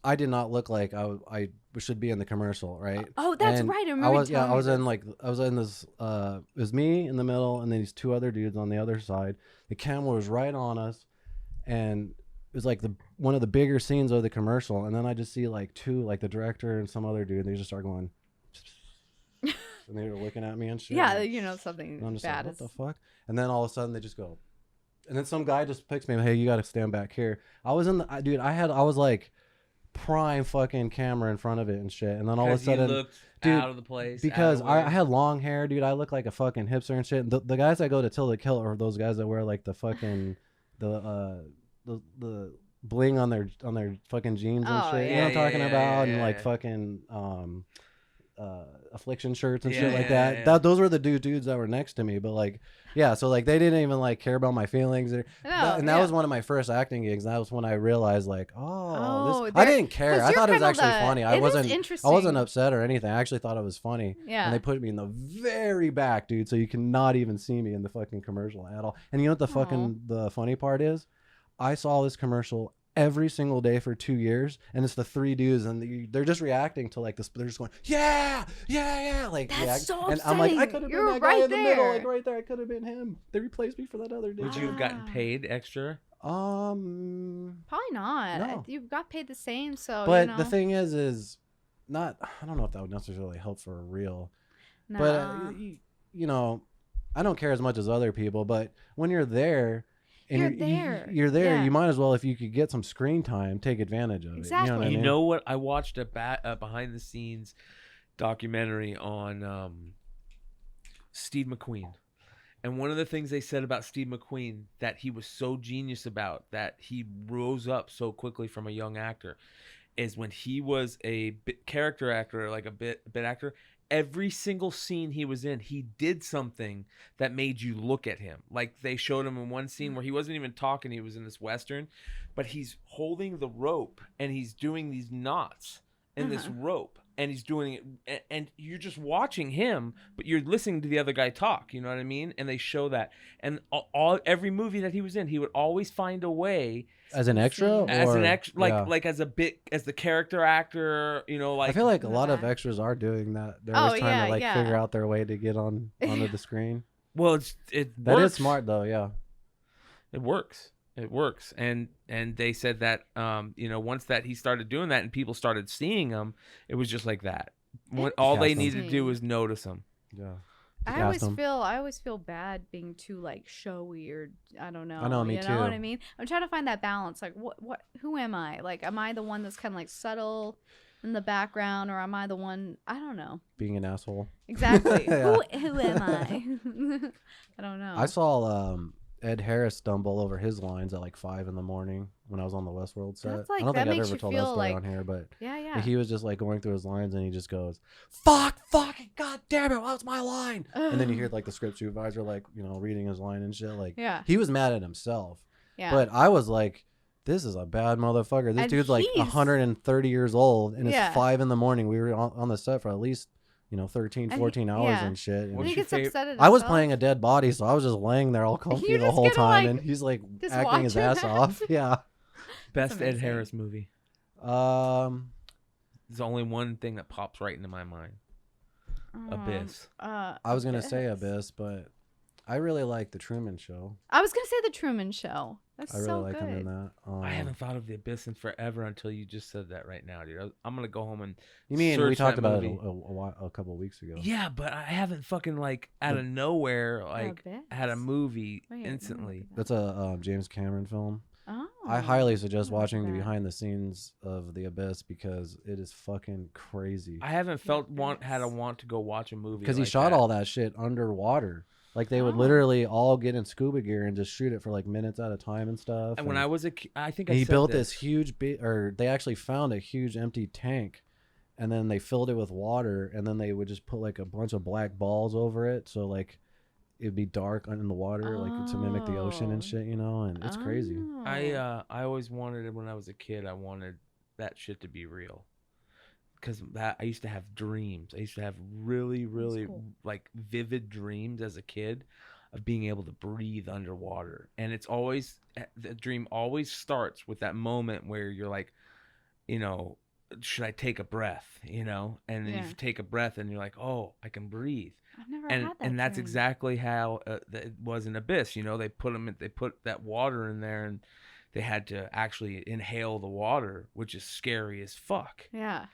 I did not look like I should be in the commercial, right? Oh, that's right. I remember. I was in this. It was me in the middle, and then these 2 other dudes on the other side. The camera was right on us, and it was like one of the bigger scenes of the commercial, and then I just see like 2, like the director and some other dude, and they just start going, and they were looking at me and shit. Yeah, something and I'm just bad. like, what the fuck? And then all of a sudden they just go, and then some guy just picks me. Hey, you got to stand back here. I was I was like prime fucking camera in front of it and shit. And then all of a sudden, you looked out of the place because I had long hair, dude. I look like a fucking hipster and shit. The guys that go to Tilted Kilt are those guys that wear like the fucking the bling on their fucking jeans and Oh, shit. You know yeah. what I'm talking about? And yeah, like yeah. fucking affliction shirts and Yeah, shit like yeah, that. yeah. That those were the dudes that were next to me. But like, yeah, so like they didn't even like care about my feelings. And that yeah. was one of my first acting gigs. And that was when I realized like, Oh, I didn't care. 'cause I you're thought it was kind of actually funny. I it is wasn't interesting. upset or anything. I actually thought it was funny. Yeah. And they put me in the very back, dude, so you cannot even see me in the fucking commercial at all. And you know what the funny part is? I saw this commercial every single day for 2 years, and it's the three dudes, and they're just reacting to like this. They're just going, yeah, like That's so and I'm like, I upsetting. could have been You're that guy right in the middle, there. like right there. I could have been him. They replaced me for that other dude. Would you have gotten paid extra? Probably not. No. You got paid the same, so But you know. the thing is not. I don't know if that would necessarily help for a real. Nah. But you know, I don't care as much as other people. But when you're there. And you're there. Yeah. You might as well, if you could get some screen time, take advantage of it. Exactly. You know what I mean? You know what? I watched a behind the scenes documentary on Steve McQueen. And one of the things they said about Steve McQueen that he was so genius about, that he rose up so quickly from a young actor, is when he was a character actor, like a bit actor, every single scene he was in, he did something that made you look at him. Like they showed him in one scene where he wasn't even talking, he was in this Western, but he's holding the rope and he's doing these knots in this rope. And he's doing it, and you're just watching him, but you're listening to the other guy talk. You know what I mean? And they show that, and every movie that he was in, he would always find a way as an extra, like as a bit, as the character actor. You know, like I feel like a lot of extras are doing that. They're always trying to like figure out their way to get onto the screen. Well, that works. Is smart though. Yeah, it works. It works, and they said that once that he started doing that and people started seeing him, it was just like that. All they needed to do was notice him. Yeah, I always feel bad being too like showy or I don't know. I know, me too. You know what I mean? I'm trying to find that balance. Like, who am I? Like, am I the one that's kind of like subtle in the background, or am I the one? I don't know. Being an asshole. Exactly. Who am I? I don't know. I saw Ed Harris stumble over his lines at like 5 a.m. when I was on the Westworld set. That's like, I don't think I've ever told that story like, on here, but yeah. He was just like going through his lines and he just goes, fucking god damn it, what's my line? And then you hear like the script supervisor like, reading his line and shit. Like, he was mad at himself. Yeah. But I was like, this is a bad motherfucker. This dude's like 130 years old and it's 5 a.m. We were on the set for at least 13, 14 hours and shit. And he gets upset at himself. I was playing a dead body, so I was just laying there all comfy the whole time, and he's like acting his ass off. Yeah. Best Ed Harris movie. There's only one thing that pops right into my mind. Abyss. I was gonna say Abyss, but I really like The Truman Show. I was gonna say The Truman Show. That's so good. I really like him in that. I haven't thought of The Abyss in forever until you just said that right now, dude. I'm gonna go home and. You mean we talked about it a couple of weeks ago? Yeah, but I haven't fucking like out of nowhere like had a movie instantly. That's a James Cameron film. Oh, I highly suggest watching the behind the scenes of The Abyss because it is fucking crazy. I haven't had a want to go watch a movie because he shot all that shit underwater. Like they would literally all get in scuba gear and just shoot it for like minutes at a time and stuff. And when I was I think he built this huge or they actually found a huge empty tank, and then they filled it with water, and then they would just put like a bunch of black balls over it, so like it'd be dark in the water, like to mimic the ocean and shit, and it's crazy. I always wanted it when I was a kid. I wanted that shit to be real. Because I used to have dreams. I used to have really, really like vivid dreams as a kid of being able to breathe underwater. And it's always, the dream always starts with that moment where you're like, should I take a breath, And then you take a breath and you're like, oh, I can breathe. I've never had that. And that's exactly how it was in Abyss. They put that water in there and they had to actually inhale the water, which is scary as fuck. Yeah.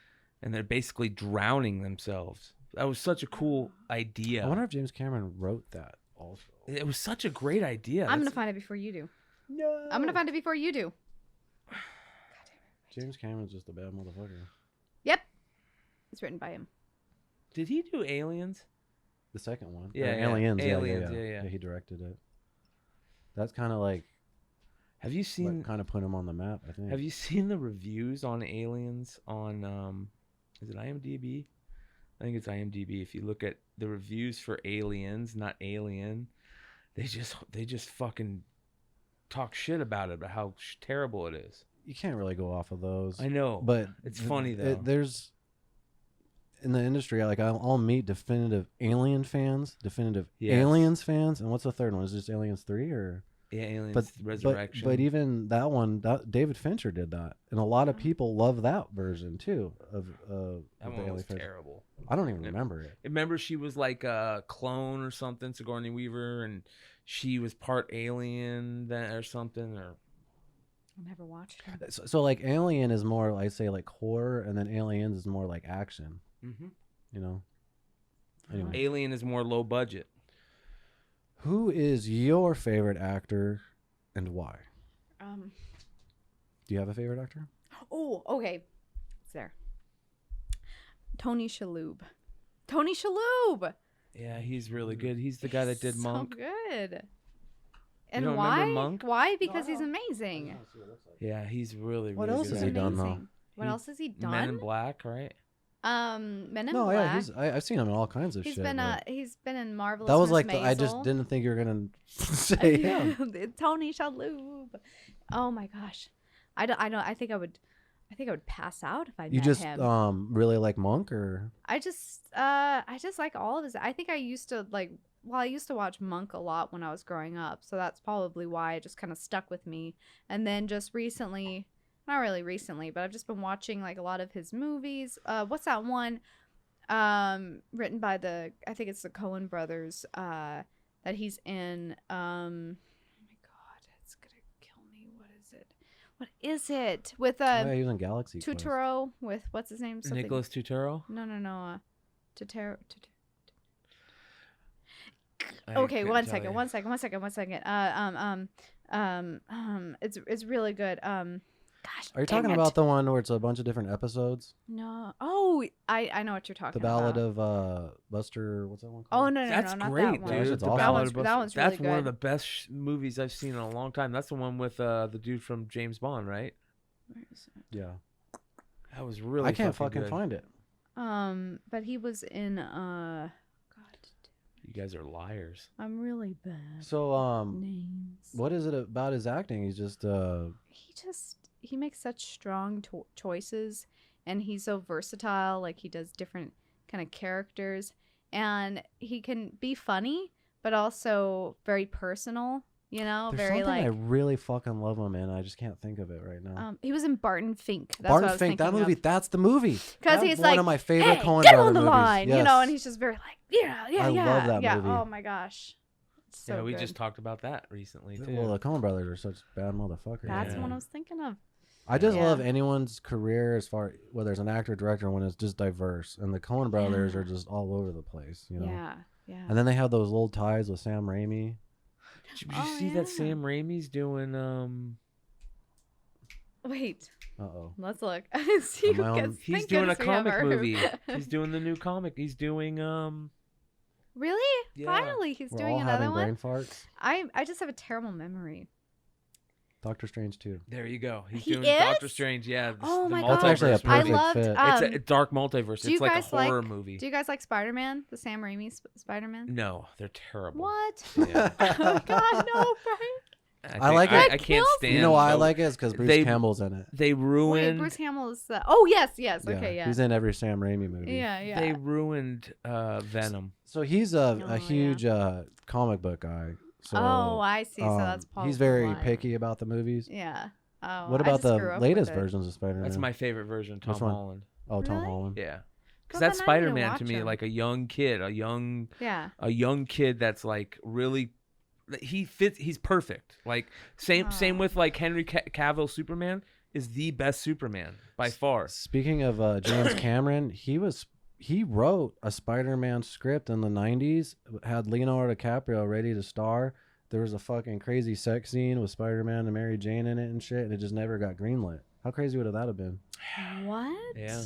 And they're basically drowning themselves. That was such a cool idea. I wonder if James Cameron wrote that also. It was such a great idea. I'm going to find it before you do. No. I'm going to find it before you do. James Cameron's just a bad motherfucker. Yep. It's written by him. Did he do Aliens? The second one. Yeah. Aliens. Aliens, yeah. He directed it. That's kind of like... Have you seen? kind of put him on the map, I think. Have you seen the reviews on Aliens on is it IMDb? I think it's IMDb. If you look at the reviews for Aliens, not Alien, they just fucking talk shit about it, about how terrible it is. You can't really go off of those. I know, but it's funny though. There's in the industry, like I'll meet definitive Alien fans, definitive Aliens fans, and what's the third one? Is it just Aliens 3 or? Yeah, Aliens Resurrection. But even that one, David Fincher did that, and a lot of people love that version too. That one was terrible. I don't even remember it. Remember, she was like a clone or something, Sigourney Weaver, and she was part alien or something. Or I never watched it. So like Alien is more, I say, like horror, and then Aliens is more like action. Mm-hmm. You know. Anyway, Alien is more low budget. Who is your favorite actor and why? Do you have a favorite actor? Oh, okay. It's there. Tony Shalhoub. Tony Shalhoub. Yeah, he's really good. He's the guy that did Monk. So good. And don't why? remember Monk? Why? Because he's amazing. Yeah, he's really, really What else good. has he done though? Amazing. What else has he done? Men in Black, right? Men in No, Black. yeah, I've seen him in all kinds of shit. He's been in Marvelous. That was Miss like Maisel. I just didn't think you were gonna say him. Tony Shalhoub. Oh my gosh, I think I would pass out if I You met just him. really like Monk, or I just like all of his. I think I used to watch Monk a lot when I was growing up, so that's probably why it just kind of stuck with me. And then just recently, not really recently, but I've just been watching like a lot of his movies. What's that one? Written by I think it's the Coen brothers. That he's in. Oh my god, it's gonna kill me. What is it? With yeah, he was in Galaxy Quest. Turturro with what's his name? Something. Nicholas Turturro? No. Okay, one second. It's really good. Gosh. Are you talking about the one where it's a bunch of different episodes? No. Oh, I know what you're talking The about. Ballad of Buster. What's that one Oh called? no, That's not great, that one. dude. That's The awesome. Ballad of That one's really That's one of good. the best movies I've seen in a long time. That's the one with the dude from James Bond, right? Where is it? Yeah. That was really. I can't fucking fucking find it. But he was in God. You guys are liars. I'm really bad. So Names. what is it about his acting? He's just He makes such strong choices, and he's so versatile. Like he does different kind of characters, and he can be funny, but also very personal. You know, there's very something like. I really fucking love him in. I just can't think of it right now. He was in Barton Fink. That's Barton what I was Fink, that thinking movie. Of. That's the movie. Because That's he's one like, of my favorite hey, Coen get brother on the movies. line, Yes. you know, and he's just very like, yeah. I love that movie. Oh my gosh, it's so yeah, we good. just talked about that recently too. Well, the Coen brothers are such bad motherfuckers. That's Yeah. what I was thinking of. I just Yeah. love anyone's career as far whether it's an actor or director when it's just diverse, and the Coen brothers Yeah. are just all over the place, you know. Yeah. And then they have those old ties with Sam Raimi. Did you see that Sam Raimi's doing Wait, Uh-oh. let's look. See who On my own- gets. He's thank doing a goodness we have comic our- movie. He's doing the new comic. He's doing Really? Yeah. Finally, he's We're doing all another having one. brain farts. I just have a terrible memory. Doctor Strange too. There you go. He's He doing is? Doctor Strange. Yeah. Oh the my That's gosh. actually a multiverse I perfect movie. loved. fit. It's a dark multiverse. do you It's like a guys like- horror movie. Do you guys like Spider-Man? The Sam Raimi Spider-Man? No, they're terrible. What? Yeah. Oh God, no, Brian. I like I it. can't kills stand. You know why I no- like it? It's because Bruce They- Campbell's in it. They Wait, ruined. Bruce Hamill is the. Oh yes. Okay, yeah. He's in every Sam Raimi movie. Yeah. They ruined Venom. So he's Oh, a huge comic book guy. So oh, I see. So that's probably he's very why. picky about the movies. Yeah. Oh. What I about just grew the up latest with it. versions of Spider-Man? That's my favorite version. Tom Which one? Holland. Oh, Tom Really? Holland. Yeah. Because Well, that's then I need to Spider-Man to watch me, him. like a young kid, Yeah. a young kid that's like really. He fits. He's perfect. Like same Oh. with like Henry Cavill. Superman is the best Superman by far. Speaking of James Cameron, he wrote a Spider-Man script in the 90s, had Leonardo DiCaprio ready to star. There was a fucking crazy sex scene with Spider-Man and Mary Jane in it and shit, and it just never got greenlit. How crazy would that have been? What? Yeah.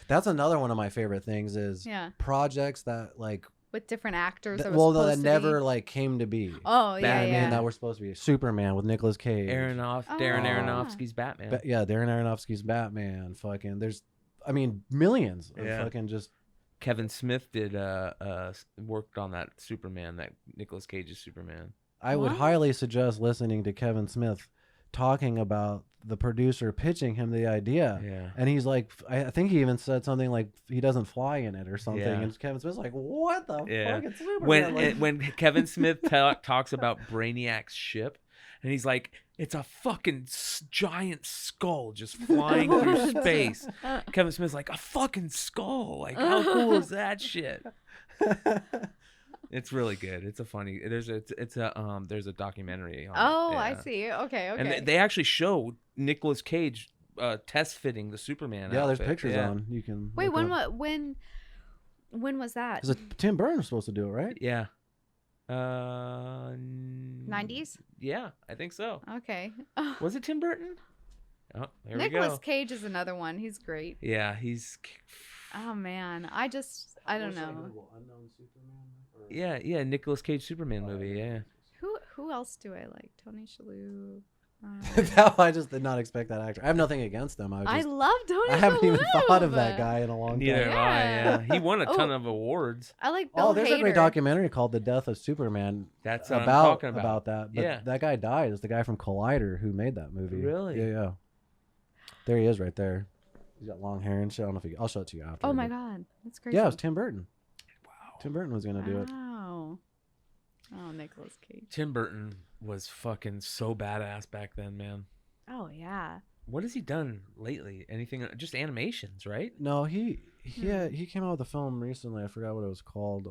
That's another one of my favorite things is Yeah. projects that like with different actors. That supposed to never be. like came to be. Oh yeah, Batman, yeah. That were supposed to be Superman with Nicolas Cage. Darren Aronofsky's Batman. Darren Aronofsky's Batman. Fucking, there's, I mean, millions of fucking just. Kevin Smith did worked on that Superman, that Nicolas Cage's Superman. I would highly suggest listening to Kevin Smith talking about the producer pitching him the idea. Yeah. And he's like, I think he even said something like he doesn't fly in it or something. Yeah. And Kevin Smith's like, what the fuck? It's Superman. When Kevin Smith talks about Brainiac's ship, and he's like, it's a fucking giant skull just flying through space. Kevin Smith's like, a fucking skull. Like, how cool is that shit? It's really good. It's a funny. There's a documentary on it. Yeah. I see. Okay. And they actually show Nicolas Cage test fitting the Superman. Yeah, outfit. there's pictures on. You can wait. When was that? Because Tim Burton was supposed to do it, right? Yeah. 90s? Yeah, I think so. Okay. Was it Tim Burton? Oh, there we go. Nicolas Cage is another one. He's great. Yeah, he's. Oh man, I don't know. Yeah, Nicolas Cage Superman movie. Yeah. Who else do I like? Tony Shalhoub. I just did not expect that actor. I have nothing against them. I love Tony Shalhoub. I haven't even thought of that guy in a long time. Neither have I. Yeah, he won a ton of awards. I like Bill there's Hader. a great documentary called "The Death of Superman." That's what I'm talking about. That. But that guy died. It's the guy from Collider who made that movie. Really? Yeah. There he is, right there. He's got long hair and shit. I don't know if I'll show it to you after. Oh my god, that's crazy. Yeah, it was Tim Burton. Wow. Tim Burton was gonna do it. Wow. Oh, Nicolas Cage. Tim Burton was fucking so badass back then, man. Oh yeah. What has he done lately? Anything? Just animations, right? No, he came out with a film recently. I forgot what it was called.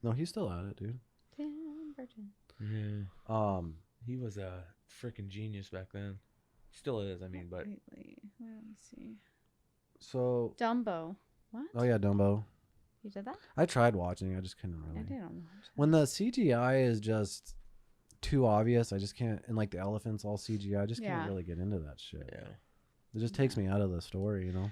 No, he's still at it, dude. Tim Burton. Yeah. He was a freaking genius back then. Still is, I mean, but. Lately. Let me see. So. Dumbo. What? Oh yeah, Dumbo. You did that? I tried watching. I just couldn't really. I didn't watch. When the CGI is just too obvious, I just can't. And like the elephants all CGI, I just can't really get into that shit. Yeah. It just takes me out of the story, you know.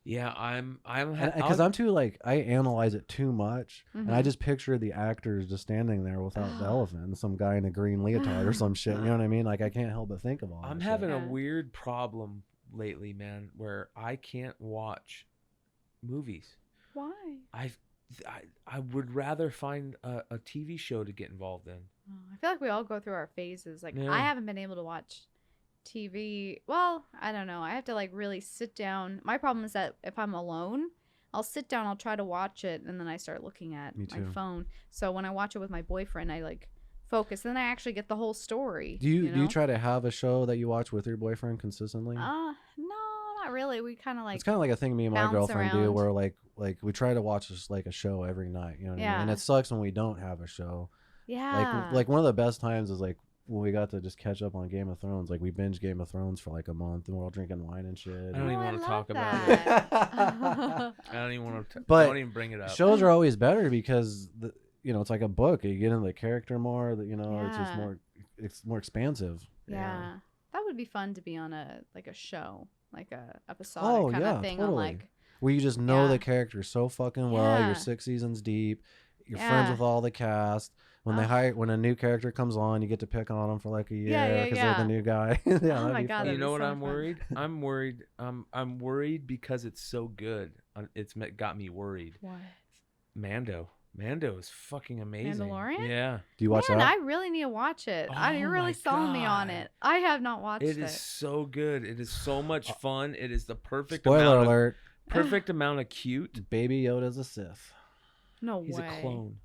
Yeah, I'm because I'm too like I analyze it too much, and I just picture the actors just standing there without the elephant, and some guy in a green leotard or some shit. You know what I mean? Like I can't help but think of all. I'm having a weird problem lately, man, where I can't watch movies. Why? I would rather find a TV show to get involved in. I feel like we all go through our phases. Like I haven't been able to watch TV. Well, I don't know. I have to like really sit down. My problem is that if I'm alone, I'll sit down, I'll try to watch it, and then I start looking at my phone. So when I watch it with my boyfriend, I like focus, and then I actually get the whole story. Do you try to have a show that you watch with your boyfriend consistently? No, not really. We kind of like. It's kind of like a thing me and my girlfriend around. do, where like we try to watch just like a show every night. You know what I mean? And it sucks when we don't have a show. Yeah. Like one of the best times is like when we got to just catch up on Game of Thrones. Like we binge Game of Thrones for like a month, and we're all drinking wine and shit. I don't even want to talk about it. I don't even want to. But don't even bring it up. Shows are always better because it's like a book. You get into the character more. It's just more expansive. Yeah, that would be fun to be on a show, like a episodic kind of thing. Totally. On like where you just know the characters so fucking well. Yeah. You're 6 seasons deep. You're friends with all the cast. When when a new character comes on, you get to pick on them for like a year because they're the new guy. Oh my god! You know what I'm worried? I'm worried. I'm worried because it's so good. It's got me worried. What? Mando is fucking amazing. Mandalorian? Yeah. Do you watch that? I really need to watch it. You're really selling me on it. I have not watched it. It is so good. It is so much fun. It is the perfect Spoiler alert. Perfect amount of cute. Baby Yoda's a Sith. No way. He's a clone.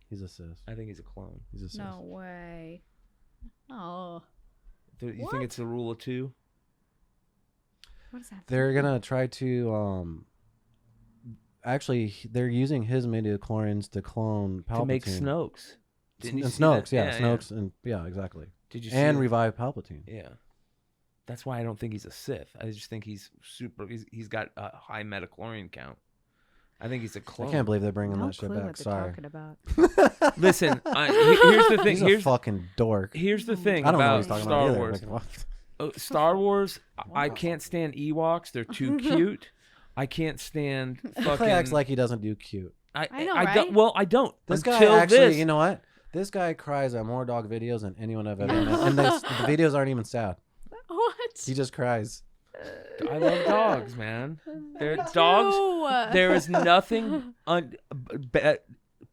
He's a Sith. I think he's a clone. He's a Sith. No way. Oh. You think it's the rule of two? What is that? They're gonna try to actually they're using his midichlorians to clone Palpatine. To make Snokes. And Snokes, Snokes, and exactly. Did you see and revive Palpatine? Yeah. That's why I don't think he's a Sith. I just think he's super. He's got a high metachlorian count. I think he's a clone. I can't believe they're bringing that shit back. What Sorry. talking about. Listen, here's the thing. He's a fucking dork. Here's the thing I don't know what about he's talking Star about Wars. Either. Star Wars, I can't stand Ewoks. They're too cute. I can't stand fucking. Clay acts like he doesn't do cute. I know, I don't. right? Well, I don't. This guy until actually, this. you know what? This guy cries at more dog videos than anyone I've ever met. And the videos aren't even sad. What? He just cries. I love dogs, man. They're Me dogs. too. There is nothing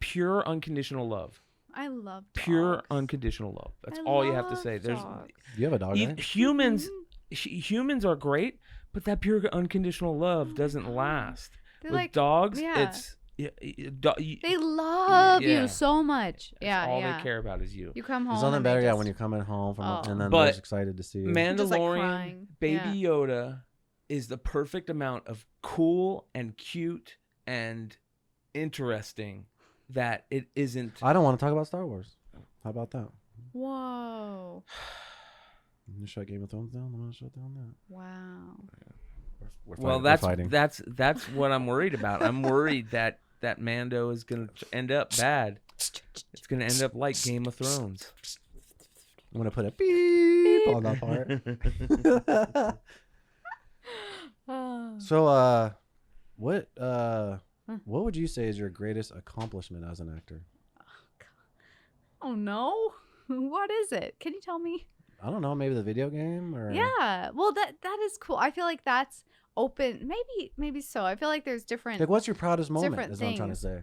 pure unconditional love. I love dogs. Pure unconditional love. That's I all you have to love say. There's dogs. You have a dog, right? humans. Humans are great, but that pure unconditional love doesn't last. They're With like, dogs, yeah. it's They love Yeah. you so much. that's all they care about is you. You come home. There's nothing and they better, just, when you're coming home and then But they're just excited to see you. just, like, Mandalorian crying. Baby Yeah. Yoda is the perfect amount of cool and cute and interesting that it isn't. I don't want to talk about Star Wars. How about that? Whoa. You shut Game of Thrones down? I'm going to shut down that. Wow. Well, we're fighting. that's what I'm worried about. I'm worried that Mando is going to end up bad. It's going to end up like Game of Thrones. I'm going to put a beep on that part. So, what would you say is your greatest accomplishment as an actor? Oh no. What is it? Can you tell me? I don't know. Maybe the video game, or Yeah. Well, that is cool. I feel like that's open. Maybe so. I feel like there's different. like, what's your proudest moment? different Is what I'm trying to things. say.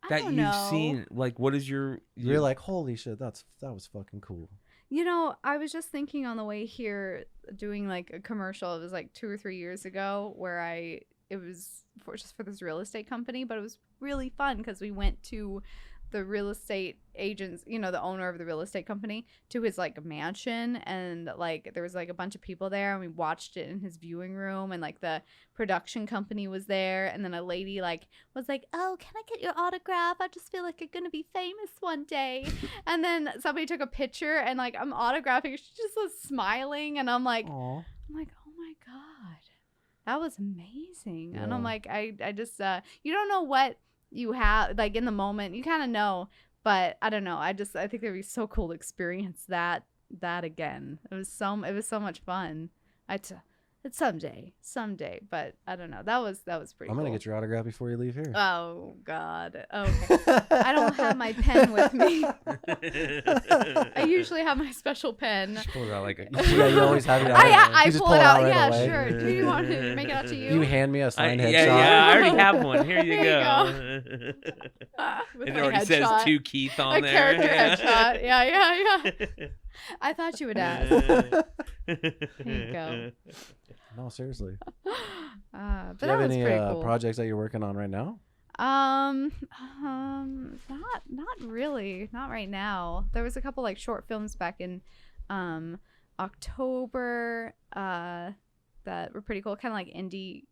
I That don't you've know. seen, like, what is your You're like, holy shit, that was fucking cool. You know, I was just thinking on the way here, doing like a commercial. It was like 2 or 3 years ago where it was just for this real estate company, but it was really fun because we went to the real estate agents, you know, the owner of the real estate company, to his like mansion, and like there was like a bunch of people there, and we watched it in his viewing room, and like the production company was there, and then a lady like was like, "Oh, can I get your autograph? I just feel like I'm gonna be famous one day." And then somebody took a picture, and like I'm autographing, she just was smiling, and I'm like, Aw. oh my god, that was amazing. And Yeah. I'm like, I just you don't know what you have, like, in the moment. You kind of know, but I don't know. I think it'd be so cool to experience that again. It was so much fun. It's someday, but I don't know. That was pretty I'm cool. gonna get your autograph before you leave here. Oh God. Okay. I don't have my pen with me. I usually have my special pen. pull it out like a Yeah, you always have it out. I You just pull it out. right Yeah, away. sure. Do you want to make it out to you? You hand me a signed headshot. yeah, I already have one. Here you Here you go. With It my already says headshot. to Keith on A there. character headshot. Yeah. I thought you would ask. Here you go. No, seriously. But Do you that have was any pretty cool. projects that you're working on right now? Not really. Not right now. There was a couple like short films back in October that were pretty cool, kind of like indie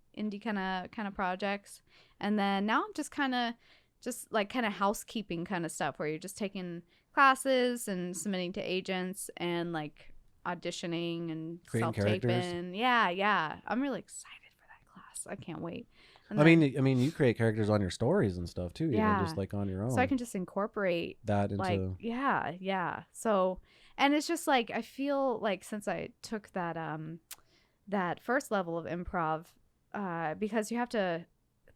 kind of projects. And then now I'm just kind of housekeeping kind of stuff where you're just taking classes and submitting to agents and like auditioning and Creating self-taping. characters. Yeah. I'm really excited for that class. I can't wait. And I then- mean, you create characters on your stories and stuff too, Yeah. even just like on your own. so I can just incorporate that into like so, and it's just like I feel like since I took that first level of improv, because you have to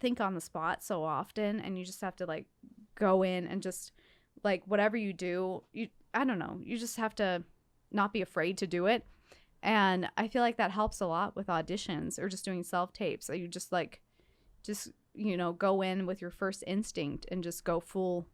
think on the spot so often, and you just have to like go in and just like whatever you do, I don't know, you just have to not be afraid to do it. And I feel like that helps a lot with auditions or just doing self-tapes. So you just you know, go in with your first instinct and just go full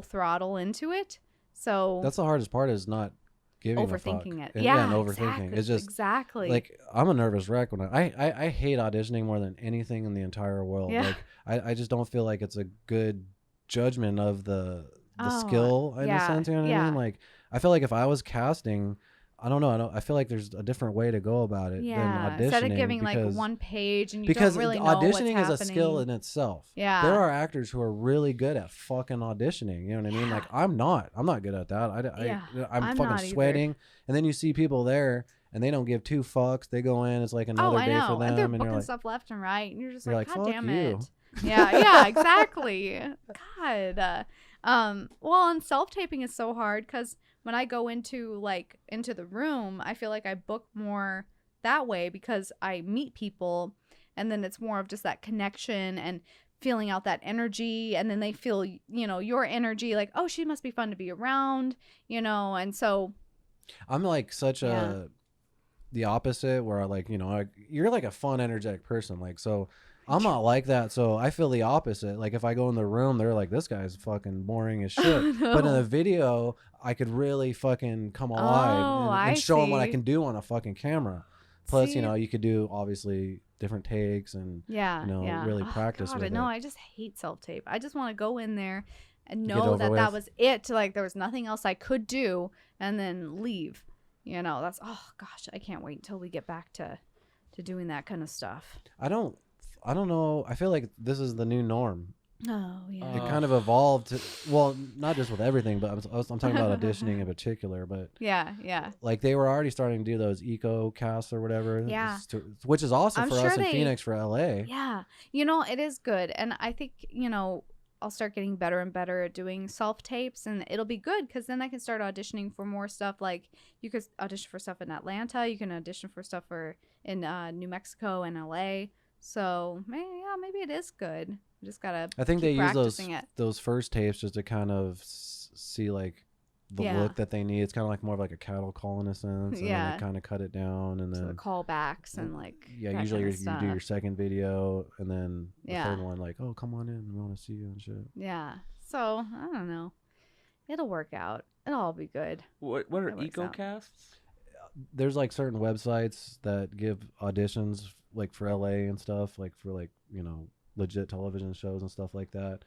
throttle into it. So that's the hardest part, is not giving a fuck. overthinking it. And, Yeah, and overthinking. It's just exactly like, I'm a nervous wreck when I hate auditioning more than anything in the entire world. Yeah. Like I just don't feel like it's a good judgment of the Oh, skill in a yeah, sense. You know what I mean? Like, I feel like if I was casting, I don't know. I feel like there's a different way to go about it than auditioning. Instead of giving like because- one page and you because don't really know what's auditioning is happening. a skill in itself. Yeah. There are actors who are really good at fucking auditioning. You know what I mean? Yeah. Like, I'm not good at that. I'm I'm fucking not either. sweating. And then you see people there and they don't give two fucks. They go in. It's like another I day know. for them. And they're you're booking like, stuff left and right, and you're just You're like, like, God "Fuck damn you." it. Yeah, exactly. God. Well, and self-taping is so hard because when I go into the room, I feel like I book more that way because I meet people, and then it's more of just that connection and feeling out that energy, and then they feel, your energy, like, oh, she must be fun to be around, and so I'm like such Yeah. the opposite, where I like, you're like a fun, energetic person. Like, so I'm not like that. So I feel the opposite. Like if I go in the room, they're like, this guy's fucking boring as shit. No. But in the video, I could really fucking come alive Oh, and I show them what I see. can do on a fucking camera. Plus, See? you could do obviously different takes and, Yeah, yeah. really Oh, practice God, with no, it. I just hate self-tape. I just want to go in there and Get know over that with. was it. Like there was nothing else I could do, and then leave. That's, oh gosh, I can't wait until we get back to doing that kind of stuff. I don't know. I feel like this is the new norm. Oh yeah. It kind of evolved to, well, not just with everything, but I'm talking about auditioning in particular, but Yeah. like they were already starting to do those eco casts or whatever, Yeah. which is awesome I'm for sure us in they- Phoenix for LA. Yeah. It is good. And I think, I'll start getting better and better at doing self-tapes, and it'll be good because then I can start auditioning for more stuff. Like you could audition for stuff in Atlanta. You can audition for stuff in New Mexico and LA. So maybe it is good. I just got to I think they use practicing those first tapes just to kind of see like the Yeah. look that they need. It's kind of like more of like a cattle call in a sense. And Yeah. then they kind of cut it down and So the then callbacks and like yeah, that usually kinda you do your stuff. second video and then the Yeah. third one like, oh, come on in, we want to see you and shit. Yeah. So I don't know. It'll work out. It'll all be good. What are That works out. eco-casts? There's like certain websites that give auditions like for LA and stuff, like for like, legit television shows and stuff like that.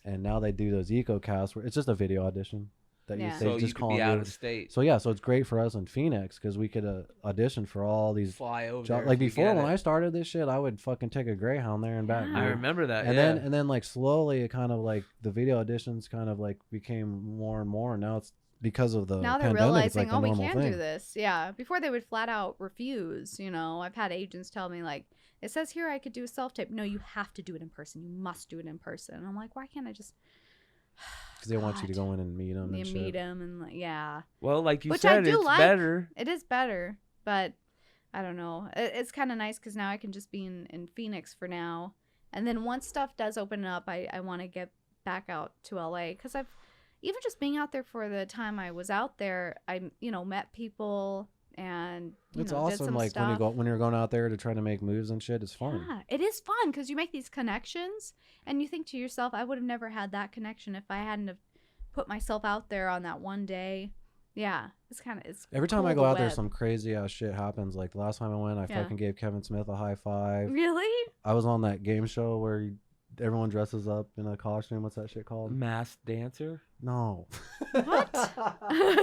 And now they do those eco casts where it's just a video audition that Yeah. So they you just could call be them out your- of state. So yeah, so it's great for us in Phoenix because we could audition for all these Fly over jobs. there Like if you before, get when it. I started this shit, I would fucking take a Greyhound there and back. Yeah. dude. I remember that. And yeah. then like slowly, it kind of like the video auditions kind of like became more and more. And now it's because of the Now they're pandemic, it's realizing, like the we normal can thing. do this. Yeah. Before they would flat out refuse. I've had agents tell me like, it says here I could do a self-tape. No, you have to do it in person. You must do it in person. And I'm like, why can't I just? Because they want you to God. go in and meet them. You and shit. meet them and like, yeah. Well, like you Which I said, do it's like. better. It is better, but I don't know. It's kind of nice because now I can just be in Phoenix for now. And then once stuff does open up, I want to get back out to LA because I've even just being out there for the time I was out there, I met people and It's did awesome. some Like stuff. when you're going out there to try to make moves and shit, it's fun. Yeah, it is fun because you make these connections and you think to yourself, I would have never had that connection if I hadn't have put myself out there on that one day. Yeah, it's Every time I cool, go the out there, web. some crazy ass shit happens. Like the last time I went, I Yeah. fucking gave Kevin Smith a high five. Really? I was on that game show where everyone dresses up in a costume. What's that shit Mm. called? Masked dancer. No. What?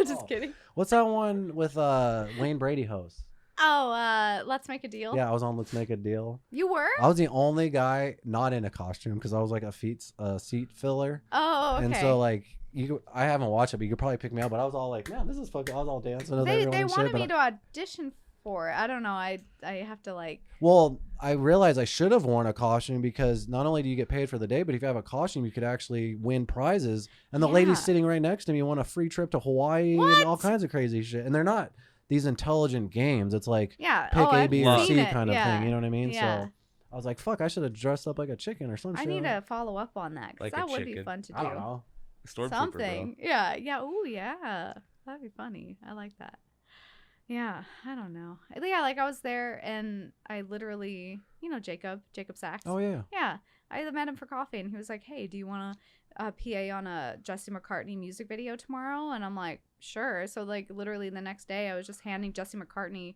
Just kidding. What's that one with Wayne Brady hosts? Oh, Let's Make a Deal. Yeah, I was on Let's Make a Deal. You were? I was the only guy not in a costume because I was like a seat filler. Oh, okay. And so like I haven't watched it, but you could probably pick me up. But I was all like, man, this is fucking. I was all dancing with everyone. they and wanted shit, but me to audition for it. I don't know. I have to like. Well, I realized I should have worn a costume because not only do you get paid for the day, but if you have a costume, you could actually win prizes. And the Yeah. lady sitting right next to me won a free trip to Hawaii What? and all kinds of crazy shit. And they're not these intelligent games. It's like Yeah. pick A, I've B, or seen C it. kind of Yeah. thing. You know what I mean? Yeah. So I was like, fuck, I should have dressed up like a chicken or some I shit. need to follow up on that because Like a that would be chicken. fun to do. I don't know. Stormtrooper, Something. Yeah. Yeah. Ooh, yeah. That'd be funny. I like that. Yeah. I don't know. Yeah. Like I was there and I literally, Jacob Sachs. Oh, yeah. Yeah. I met him for coffee and he was like, hey, do you want to PA on a Jesse McCartney music video tomorrow? And I'm like, sure. So like literally the next day I was just handing Jesse McCartney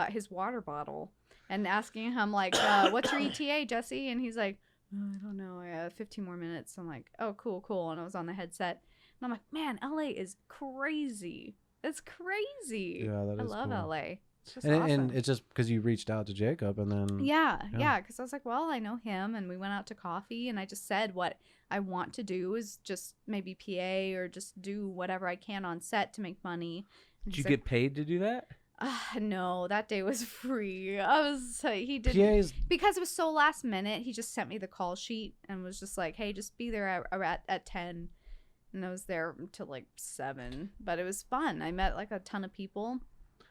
his water bottle and asking him like, what's your ETA, Jesse? And he's like, oh, I don't know. I have 15 more minutes. I'm like, oh, cool. And I was on the headset and I'm like, man, LA is crazy. It's crazy. Yeah, that I is love cool. LA. It's just And, awesome. and it's just because you reached out to Jacob and then. Yeah. Yeah. Because I was like, well, I know him, and we went out to coffee, and I just said what I want to do is just maybe PA or just do whatever I can on set to make money. And Did he's you get paid to do that? no, that day was free. He did PA's. because it was so last minute. He just sent me the call sheet and was just like, hey, just be there at 10. And I was there until like 7, but it was fun. I met like a ton of people.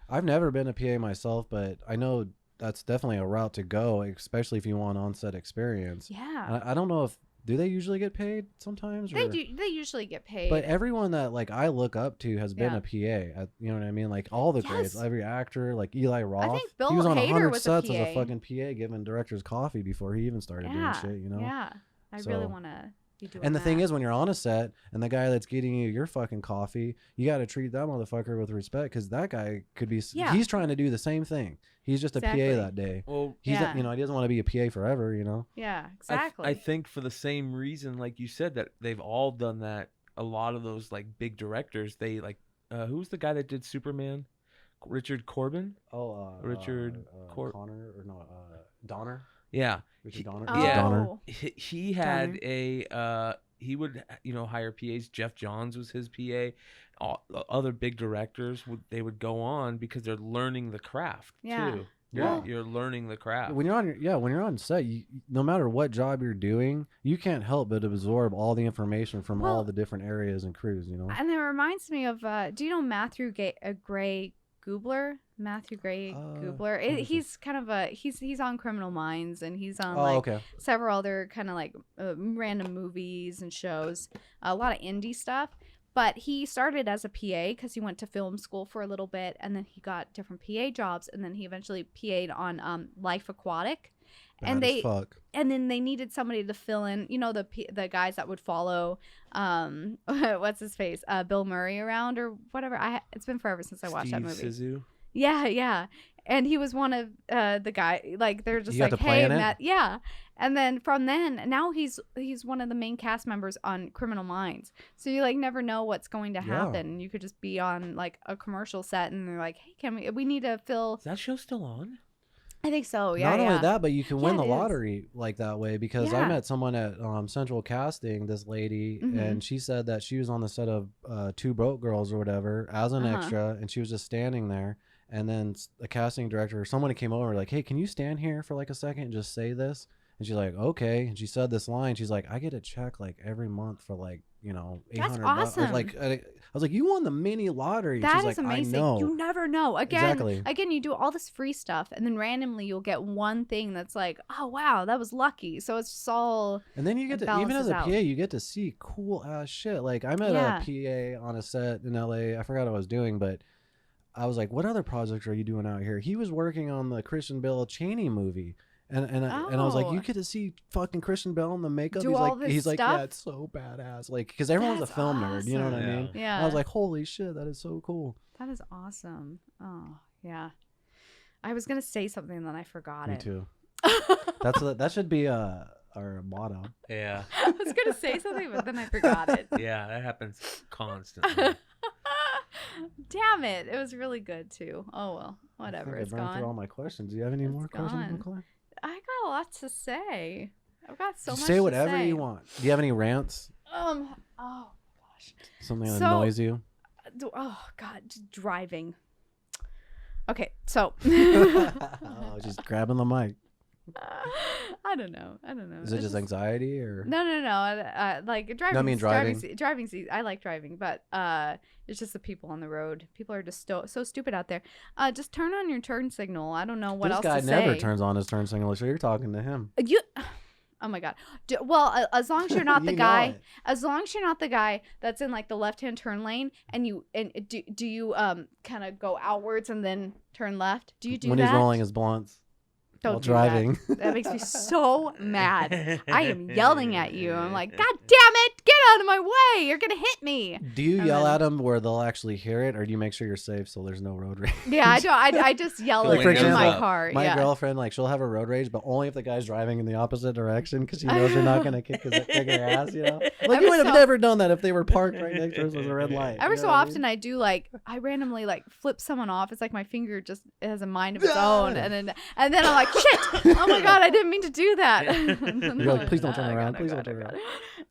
I've never been a PA myself, but I know that's definitely a route to go, especially if you want on-set experience. Yeah. I don't know if do they usually get paid sometimes? They do. They usually get paid. But everyone that like I look up to has been Yeah. a PA. You know what I mean? Like all the greats, Yes. every actor, like Eli Roth. think Bill he was on Hader 100 was a sets as a PA. fucking PA giving directors coffee before he even started doing shit, you know? Yeah. I So- really want to be doing And the thing that. is, when you're on a set and the guy that's getting you your fucking coffee, you got to treat that motherfucker with respect because that guy could be, Yeah. he's trying to do the same thing. He's just a Exactly. PA that day. Well, He's, Yeah. you know, he doesn't want to be a PA forever, you know? Yeah, I exactly. think for the same reason, like you said, that they've all done that. A lot of those like big directors, they like, who's the guy that did Superman? Richard Corbin? Richard Connor or no, Donner. Yeah. Richard Donner. Oh. Richard Donner. He had he would hire PAs. Jeff Johns was his PA. Other big directors would go on because they're learning the craft Yeah. too. Yeah. You're learning the craft. When you're on set, no matter what job you're doing, you can't help but absorb all the information from all Well- the different areas and crews, you know? And it reminds me of, do you know Matthew Gray Goobler? Matthew Gray Goobler. what is He's kind of he's on Criminal Minds, and he's on Oh, okay. several other kind of like random movies and shows, a lot of indie stuff. But he started as a PA because he went to film school for a little bit, and then he got different PA jobs, and then he eventually PA'd on Life Aquatic. And Bad as fuck. and then they needed somebody to fill in, the guys that would follow what's his face, Bill Murray around or whatever. It's been forever since I watched that movie. Sizu. Yeah. And he was one of the guy, like they're just You got like, to play hey, in it? Matt, yeah. And then from then, now he's one of the main cast members on Criminal Minds. So you like never know what's going to Yeah. happen. You could just be on like a commercial set, and they're like, hey, we need to fill. Is that show still on? I think so. Yeah. Not yeah. only that, but you can Yeah, win the it is. lottery like that way because I Yeah. met someone at Central Casting, this lady, Mhm. and she said that she was on the set of Two Broke Girls or whatever as an Uh-huh. extra, and she was just standing there. And then a casting director or someone came over like, hey, can you stand here for like a second and just say this? And she's like, okay. And she said this line. She's like, I get a check like every month for like, That's $800. awesome. Like, I was like, you won the mini lottery. That She's is like, amazing. I know. You never know. Exactly. Again, you do all this free stuff, and then randomly you'll get one thing that's like, oh wow, that was lucky. So it's just all And then you get It to, even as a balances PA, out. you get to see cool ass shit. Like I met Yeah. a PA on a set in LA. I forgot what I was doing, but I was like, what other projects are you doing out here? He was working on the Christian Bale Cheney movie. And I was like, Oh. you get to see fucking Christian Bale in the makeup. Do he's all like, this he's like, stuff? yeah, it's so badass. Like, because everyone's That's a film nerd, you know what I awesome. mean? yeah. And I was like, holy shit, that is so cool. that is awesome. Oh yeah. I was gonna say something and then I forgot Me it. too. That should be our motto. Yeah. I was gonna say something, but then I forgot it. Yeah, that happens constantly. Damn it! It was really good too. Oh well, whatever. I've It's been through all gone. my questions. Do you have any more questions, gone. McCoy? I got a lot to say. I've got so much. Say to whatever say. you want. Do you have any rants? Oh gosh. Something that So- annoys you? Oh god, just driving. Okay, so Oh, just grabbing the mic. I don't know. Is it It's just anxiety or? No. Like driving. I mean driving. Driving. I like driving, but it's just the people on the road. People are just so stupid out there. Just turn on your turn signal. I don't know what This else guy to never say. turns on his turn signal, so you're talking to him. You. Oh my god. Well, as long as you're not the You know guy, it. as long as you're not the guy that's in like the left-hand turn lane, and do you kind of go outwards and then turn left? Do you do when that? he's rolling his blunts Don't while do driving. That makes me so mad. I am yelling at you. I'm like, God damn it! Get out of my way! You're gonna hit me. Do you And yell then- at them where they'll actually hear it, or do you make sure you're safe so there's no road rage? Yeah, I do. I just yell Like, it for in my example, car. My yeah. girlfriend, like, she'll have a road rage, but only if the guy's driving in the opposite direction because she knows you're not gonna kick her ass, you know? Like, Every you would have so- never done that if they were parked right next to us with a red light. Every you so know what I mean? often I do I randomly flip someone off. It's like my finger just has a mind of its Ah! own, and then I'm like, shit! Oh my god, I didn't mean to do that. You're like, please don't turn Oh, around. God, Please oh, don't God, turn oh,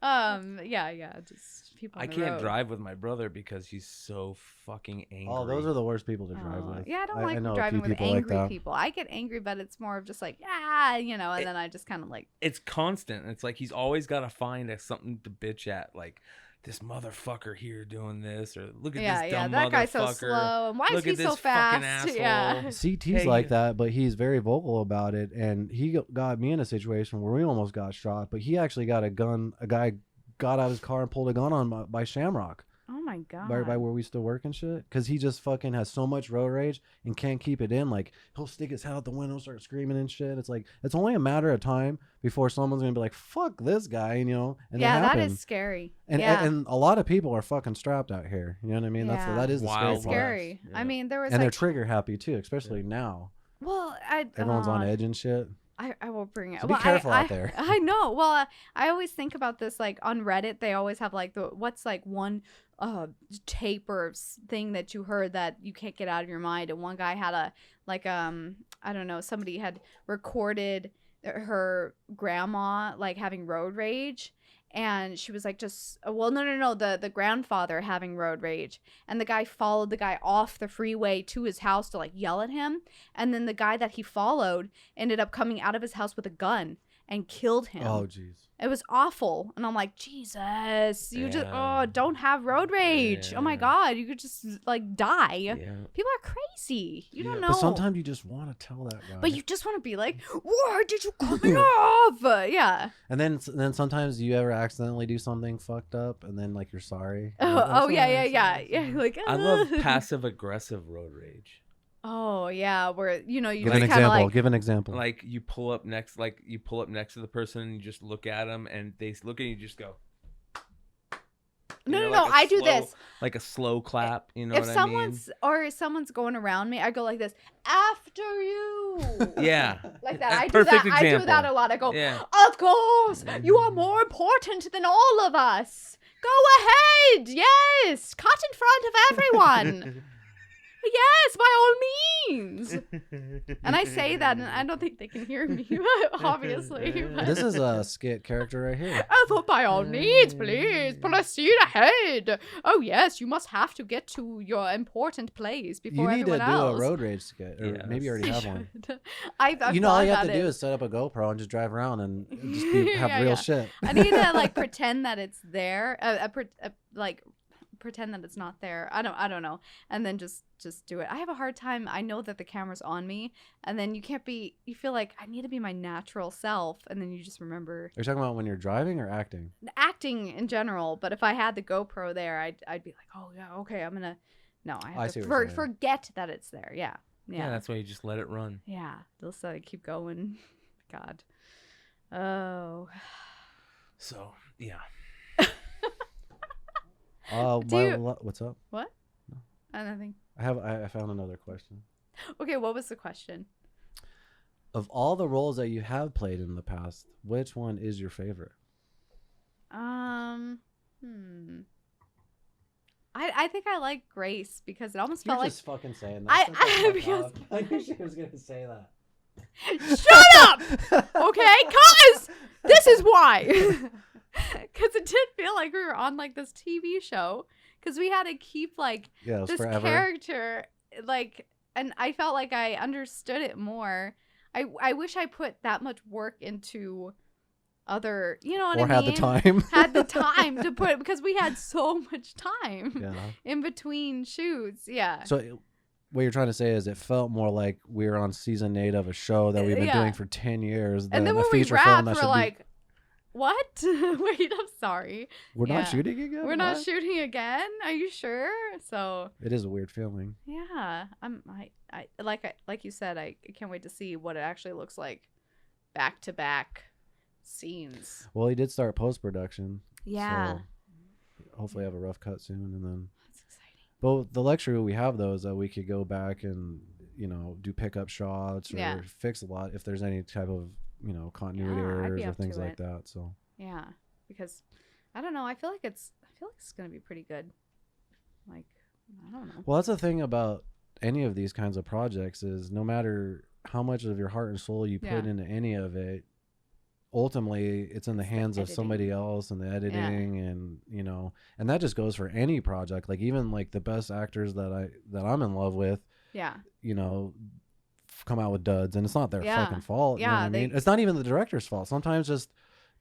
around. God. Yeah, just people. I On the can't road. drive with my brother because he's so fucking angry. Oh, those are the worst people to drive Oh, with. yeah, I don't I like know a driving few with people like angry that. people. I get angry, but it's more of just like, and then I just kind of like, It's constant. It's like he's always got to find something to bitch at. Like this motherfucker here doing this, or look at Yeah, this yeah, dumb that motherfucker. guy's so slow. And why is Look he at so this fucking fast? asshole. Yeah. CT's Hey, like that, but he's very vocal about it, and he got me in a situation where we almost got shot, but he actually got a gun. A guy got out of his car and pulled a gun on by Shamrock. Oh my god. By where we still work and shit, because he just fucking has so much road rage and can't keep it in. Like, he'll stick his head out the window, start screaming and shit. It's like, it's only a matter of time before someone's gonna be like, fuck this guy, you know. And yeah, it that happens. is scary. And, yeah. and a lot of people are fucking strapped out here, you know what I mean? Yeah. That is the Wild scary part. scary. Yeah. I mean, there was And they're like, trigger happy too, especially now. well, Everyone's on edge and shit. I will bring it. So well, be careful I out there. I know. Well, I always think about this, like on Reddit, they always have like what's like one tape or thing that you heard that you can't get out of your mind. And one guy had a like I don't know, somebody had recorded her grandma like having road rage. And she was like, the grandfather having road rage. And the guy followed the guy off the freeway to his house to like yell at him. And then the guy that he followed ended up coming out of his house with a gun and killed him. Oh, jeez. It was awful. And I'm like, Jesus, you just, Yeah. don't have road rage. Oh my Yeah. God, you could just like die. Yeah. People are crazy. You don't know. But sometimes you just want to tell that guy. But you just want to be like, why did you cut me off? Yeah. And then sometimes you ever accidentally do something fucked up, and then like you're sorry. You're Oh, like, "I'm yeah, sorry, yeah, sorry, yeah. sorry." Like, I love passive aggressive road rage. Oh yeah, where you Give just an kind of example. like, Give an example. Like you pull up next to the person and you just look at them and they look at you, just go. no, You know, no, like I a do slow- this. like a slow clap. You know If what someone's or someone's going around me, I go like this. After you. I mean? Yeah. Like that. A I do perfect that. I do example. that a lot. I go, Yeah. of course, you are more important than all of us. Go ahead. Yes. Cut in front of everyone. Yes, by all means. And I say that, and I don't think they can hear me, obviously. But This is a skit character right here. I thought, by all means, please, proceed ahead. Oh, yes, you must have to get to your important place You before need to everyone do else. a road rage skit, or Yes. maybe you already have one. I've You know, all thought you have to about do it. is set up a GoPro and just drive around and just have Yeah, real yeah. shit. I need to like pretend that it's there, like pretend that it's not there. I don't know, and then just do it. I have a hard time. I know that the camera's on me, and then you can't be. You feel like I need to be my natural self, and then you just remember Are you talking about when you're driving or acting? acting in general. But if I had the GoPro there, I'd be like, oh yeah, okay, I'm gonna. No, I have see to what you're saying. forget that it's there. Yeah, Yeah, yeah, that's why you just let it run. yeah. Just keep going. God. Oh. So yeah. What's up? What? I don't think. I found another question. Okay, what was the question? Of all the roles that you have played in the past, which one is your favorite? I think I like Grace because it almost You're felt just fucking saying that. because- I knew she was gonna say that. like shut up, okay? Cause this is why. Because it did feel like we were on like this TV show because we had to keep like Yeah, it was this forever. character like, and I felt like I understood it more. I wish I put that much work into other, you know what Or I had mean? the time. Had the time to put, because we had so much time Yeah. in between shoots. Yeah. So what you're trying to say is it felt more like we were on season 8 of a show that we've been Yeah. doing for 10 years. And then a when we feature film wrapped, that we're should like, what? Wait, I'm sorry. we're not yeah. shooting again? We're not What? shooting again. Are you sure? So It is a weird feeling. yeah, I like you said, I can't wait to see what it actually looks like back to back scenes. Well, he did start post-production. Yeah. So hopefully have a rough cut soon. And then, That's exciting. but the luxury we have, though, is that we could go back and, do pickup shots or Yeah. fix a lot if there's any type of, continuity Yeah, I'd be errors or up things to like it. that. So Yeah, because I don't know. I feel like it's gonna be pretty good. Like, I don't know. well, that's the thing about any of these kinds of projects is no matter how much of your heart and soul you put Yeah. into any of it, ultimately it's in the It's the hands of editing. somebody else and the editing and and that just goes for any project. Like even like the best actors that I'm in love with, Yeah. come out with duds, and it's not their Yeah. fucking fault. You know Yeah, what I mean? It's not even the director's fault. Sometimes just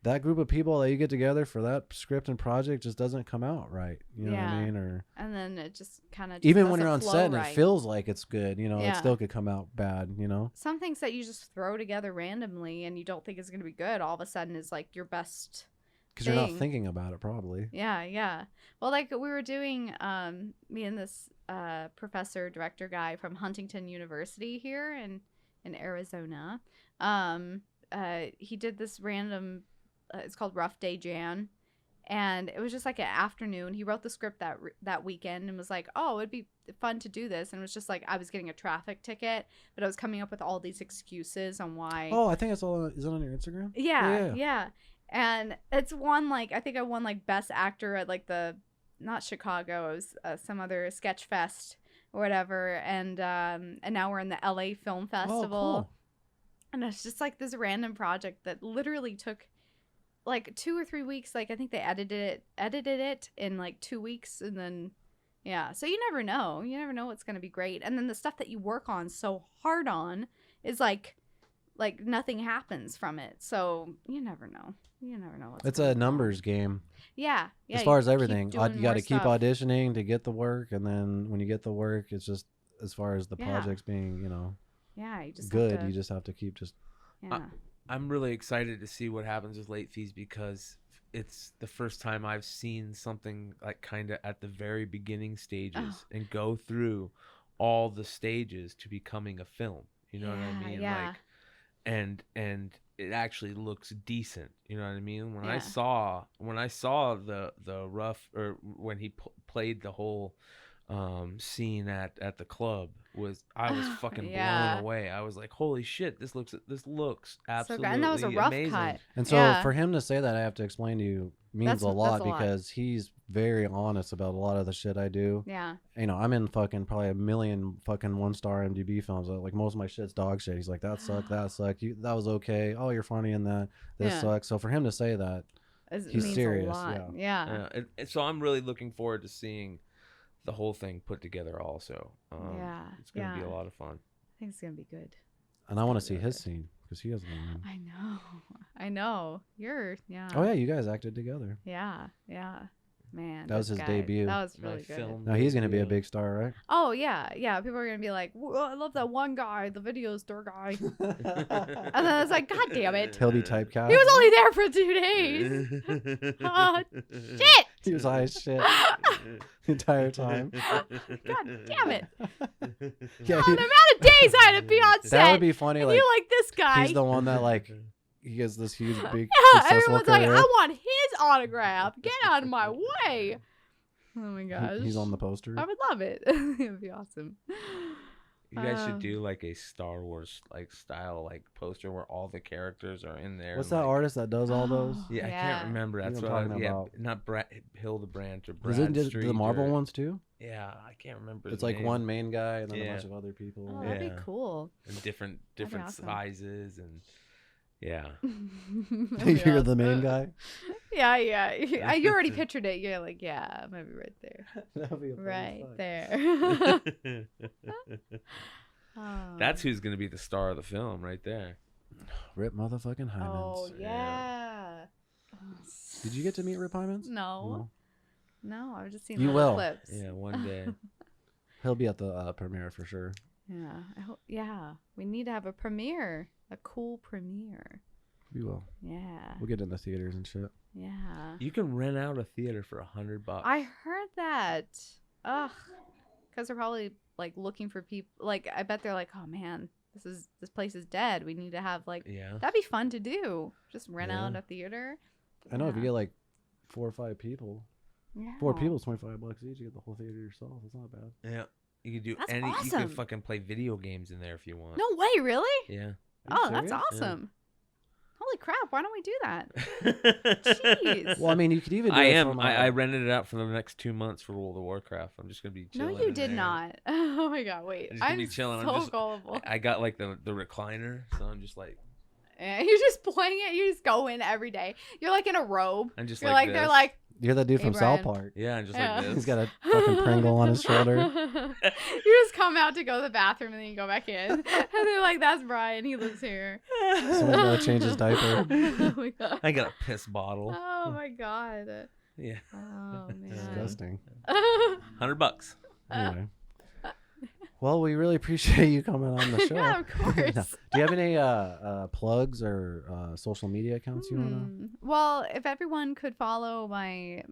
that group of people that you get together for that script and project just doesn't come out right. You know what I mean? Or and then it just kind of even when you're on set and it feels like it's good, you know, it still could come out bad, you know? Some things that you just throw together randomly and you don't think it's going to be good, all of a sudden is like your best because you're not thinking about it probably. Yeah. Well, like we were doing, me and this professor, director guy from Huntington University here in Arizona. He did this random, it's called Rough Day Jan. And it was just like an afternoon. He wrote the script that weekend and was like, oh, it'd be fun to do this. And it was just like I was getting a traffic ticket, but I was coming up with all these excuses on why. Oh, I think it's all. Is it on your Instagram? Yeah. And it's won like, I think I won like best actor at like not Chicago, it was some other sketch fest or whatever. And now we're in the LA Film Festival. Oh, cool. And it's just like this random project that literally took like 2 or 3 weeks. Like I think they edited it in like 2 weeks, and then so you never know what's going to be great. And then the stuff that you work on so hard on is like nothing happens from it, so you never know It's a numbers game. Yeah As far as everything, you got to keep stuff. auditioning to get the work, and then when you get the work, it's just as far as the projects being, you know, you just good, you just have to keep just I'm really excited to see what happens with late fees because it's the first time I've seen something like kind of at the very beginning stages and go through all the stages to becoming a film. You know what I mean? Yeah. Like, and it actually looks decent. You know what I mean? When I saw the rough, or when he played the whole scene at the club, I was fucking blown away. I was like, holy shit, this looks absolutely so, and that was a rough amazing. cut. And so for him to say that, I have to explain to you, means a lot, that's a because he's very honest about a lot of the shit I do. Yeah. You know, I'm in fucking probably a million fucking 1-star MDB films. Like most of my shit's dog shit. He's like, that sucked. That was okay. Oh, you're funny in that. This sucks. So for him to say that, he's serious. Yeah. So I'm really looking forward to seeing the whole thing put together also. It's going to be a lot of fun. I think it's going to be good. And I want to see his scene because he hasn't. I know. Oh yeah, you guys acted together. Yeah. Man, that was his debut. That was really good. Now he's gonna be a big star, right? Oh yeah. People are gonna be like, I love that one guy, the video store guy. And then I was like, God damn it, he'll be typecast. He was only there for 2 days. Shit. He was high as shit the entire time. God damn it. The amount of days I had to be on set. That would be funny. And like, you like this guy. He's the one that like. He has this huge, big, everyone's career. like, I want his autograph. Get out of my way. Oh my gosh. He's on the poster. I would love it. It would be awesome. You guys should do like a Star Wars like style like poster where all the characters are in there. What's that artist that does all those? Yeah, I can't remember. That's what I'm talking about. Not Hildebrandt or Brad Street. The Marvel ones too? Yeah, I can't remember. It's like name. One main guy and then a bunch of other people. Oh, that'd be cool. And different awesome. Sizes and. Yeah. You're the main guy? Yeah. You already pictured it. You're like, yeah, maybe right there. That'll be right there. That's who's going to be the star of the film right there. Rip motherfucking Hymens. Oh, yeah. Did you get to meet Rip Hymens? No, I've just seen clips. Yeah, one day. He'll be at the premiere for sure. Yeah. We need to have a premiere. A cool premiere. We will. Yeah. We'll get in the theaters and shit. Yeah. You can rent out a theater for $100. I heard that. Ugh. Because they're probably like looking for people. Like I bet they're like, oh man, this place is dead. We need to have like. Yeah. That'd be fun to do. Just rent out a theater. I know if you get like 4 or 5 people. Yeah. 4 people is $25 each. You get the whole theater yourself. It's not bad. Yeah. You could do Awesome. You could fucking play video games in there if you want. No way, really? Yeah. Oh, that's awesome. Yeah. Holy crap, why don't we do that? Jeez. Well, I mean, you could even do I rented it out for the next 2 months for World of Warcraft. I'm just going to be chilling. No, you did not. Oh my god, wait. I'm just chilling. So gullible. I got like the recliner, so I'm just like. Yeah, you're just playing it. You just go in every day. You're like in a robe. I'm just you're like they're like, You're that dude Hey, from Brian. South Park. Yeah, just Yeah. like this. He's got a fucking Pringle on his shoulder. You just come out to go to the bathroom and then you go back in. And they're like, that's Brian. He lives here. Someone's gotta change his diaper. Oh my god. I got a piss bottle. Oh my god. Yeah, Oh man. Disgusting. $100. Anyway. Well, we really appreciate you coming on the show. Yeah, of course. No. Do you have any plugs or social media accounts you want to? Well, if everyone could follow my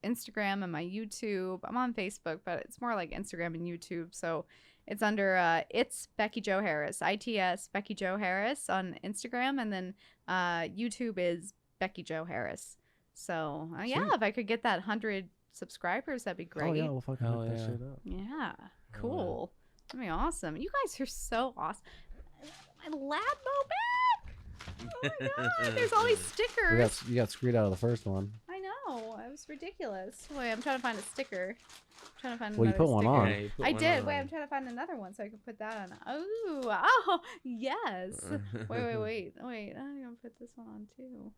Instagram and my YouTube. I'm on Facebook, but it's more like Instagram and YouTube. So it's under it's Becky Jo Harris, ITS Becky Jo Harris on Instagram, and then YouTube is Becky Jo Harris. So yeah, Sweet. if I could get that 100 subscribers, that'd be great. Oh yeah, we'll fucking Hell look that yeah. shit up. Yeah, cool. That'd be awesome. You guys are so awesome. My Ladmo bag. Oh my god, there's all these stickers. You got screwed out of the first one. I know. It was ridiculous. Wait, I'm trying to find a sticker. I'm trying to find Well, you another put one sticker. on. Yeah, you put I one did. on. Wait, I'm trying to find another one so I can put that on. Oh, yes. Wait. I'm going to put this one on too.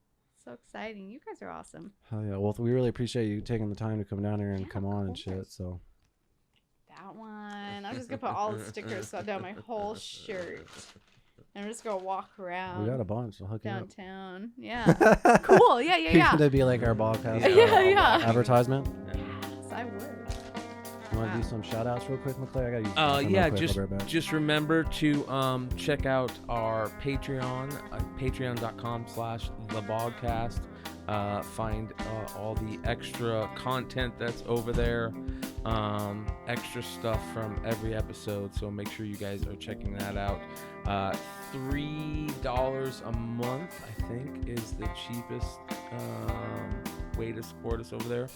So exciting. You guys are awesome. Hell yeah. Well, we really appreciate you taking the time to come down here and Yeah, come of on and shit. course. So That one. I'm just going to put all the stickers down my whole shirt. And I'm just going to walk around we got a bunch. I'll hook you up. downtown. Yeah. Cool. Yeah. That'd be like our Bogcast Yeah. advertisement. Yes, I would. You want to do some shout outs real quick, McClay? I got to use the bathroom Yeah, real quick. I'll be right back. just remember to check out our Patreon, patreon.com/thebogcast. Find all the extra content that's over there, extra stuff from every episode. So make sure you guys are checking that out. $3 a month, I think, is the cheapest way to support us over there.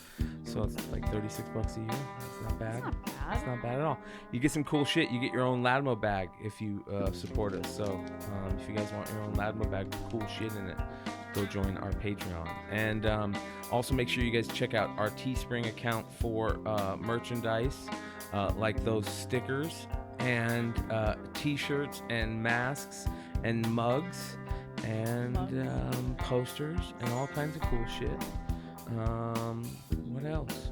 So it's like $36 a year. That's not bad. That's not bad. It's not bad at all. You get some cool shit. You get your own Ladmo bag if you support us. So if you guys want your own Ladmo bag with cool shit in it, go join our Patreon. And also make sure you guys check out our Teespring account for merchandise, like those stickers and t-shirts and masks and mugs and posters and all kinds of cool shit. What else?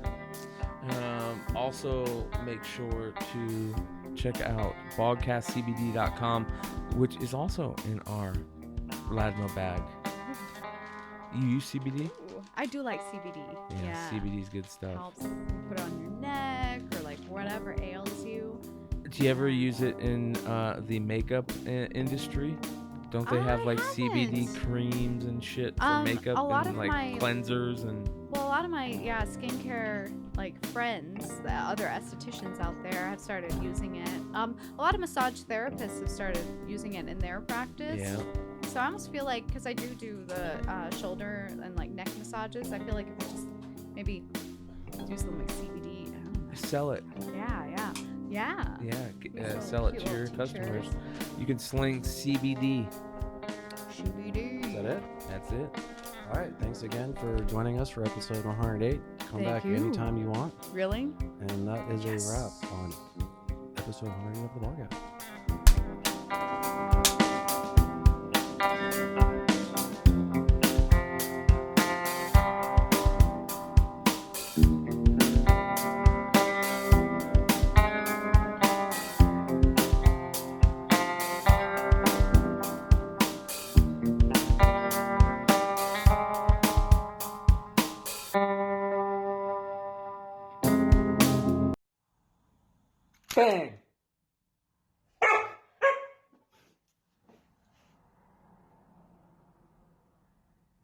Also make sure to check out bogcastcbd.com, which is also in our Ladmo bag. You use CBD? Ooh, I do like CBD. Yeah. CBD's good stuff. Helps put it on your neck or like whatever ails you. Do you ever use it in the makeup industry? Don't they have I like CBD haven't. creams and shit for A makeup lot and of like my- cleansers and? Well, a lot of my skincare like friends, the other estheticians out there, have started using it. A lot of massage therapists have started using it in their practice. Yeah. So I almost feel like, because I do the shoulder and like neck massages, I feel like if I just maybe do some like CBD. I don't know. Sell it. Yeah. Yeah. Some Sell it cute to your little customers. t-shirts. You can sling CBD. CBD. Is that it? That's it. All right. Thanks again for joining us for episode 108. Come Thank back you. anytime you want. Really? And that is Yes. a wrap on episode 108 of the Bogcast.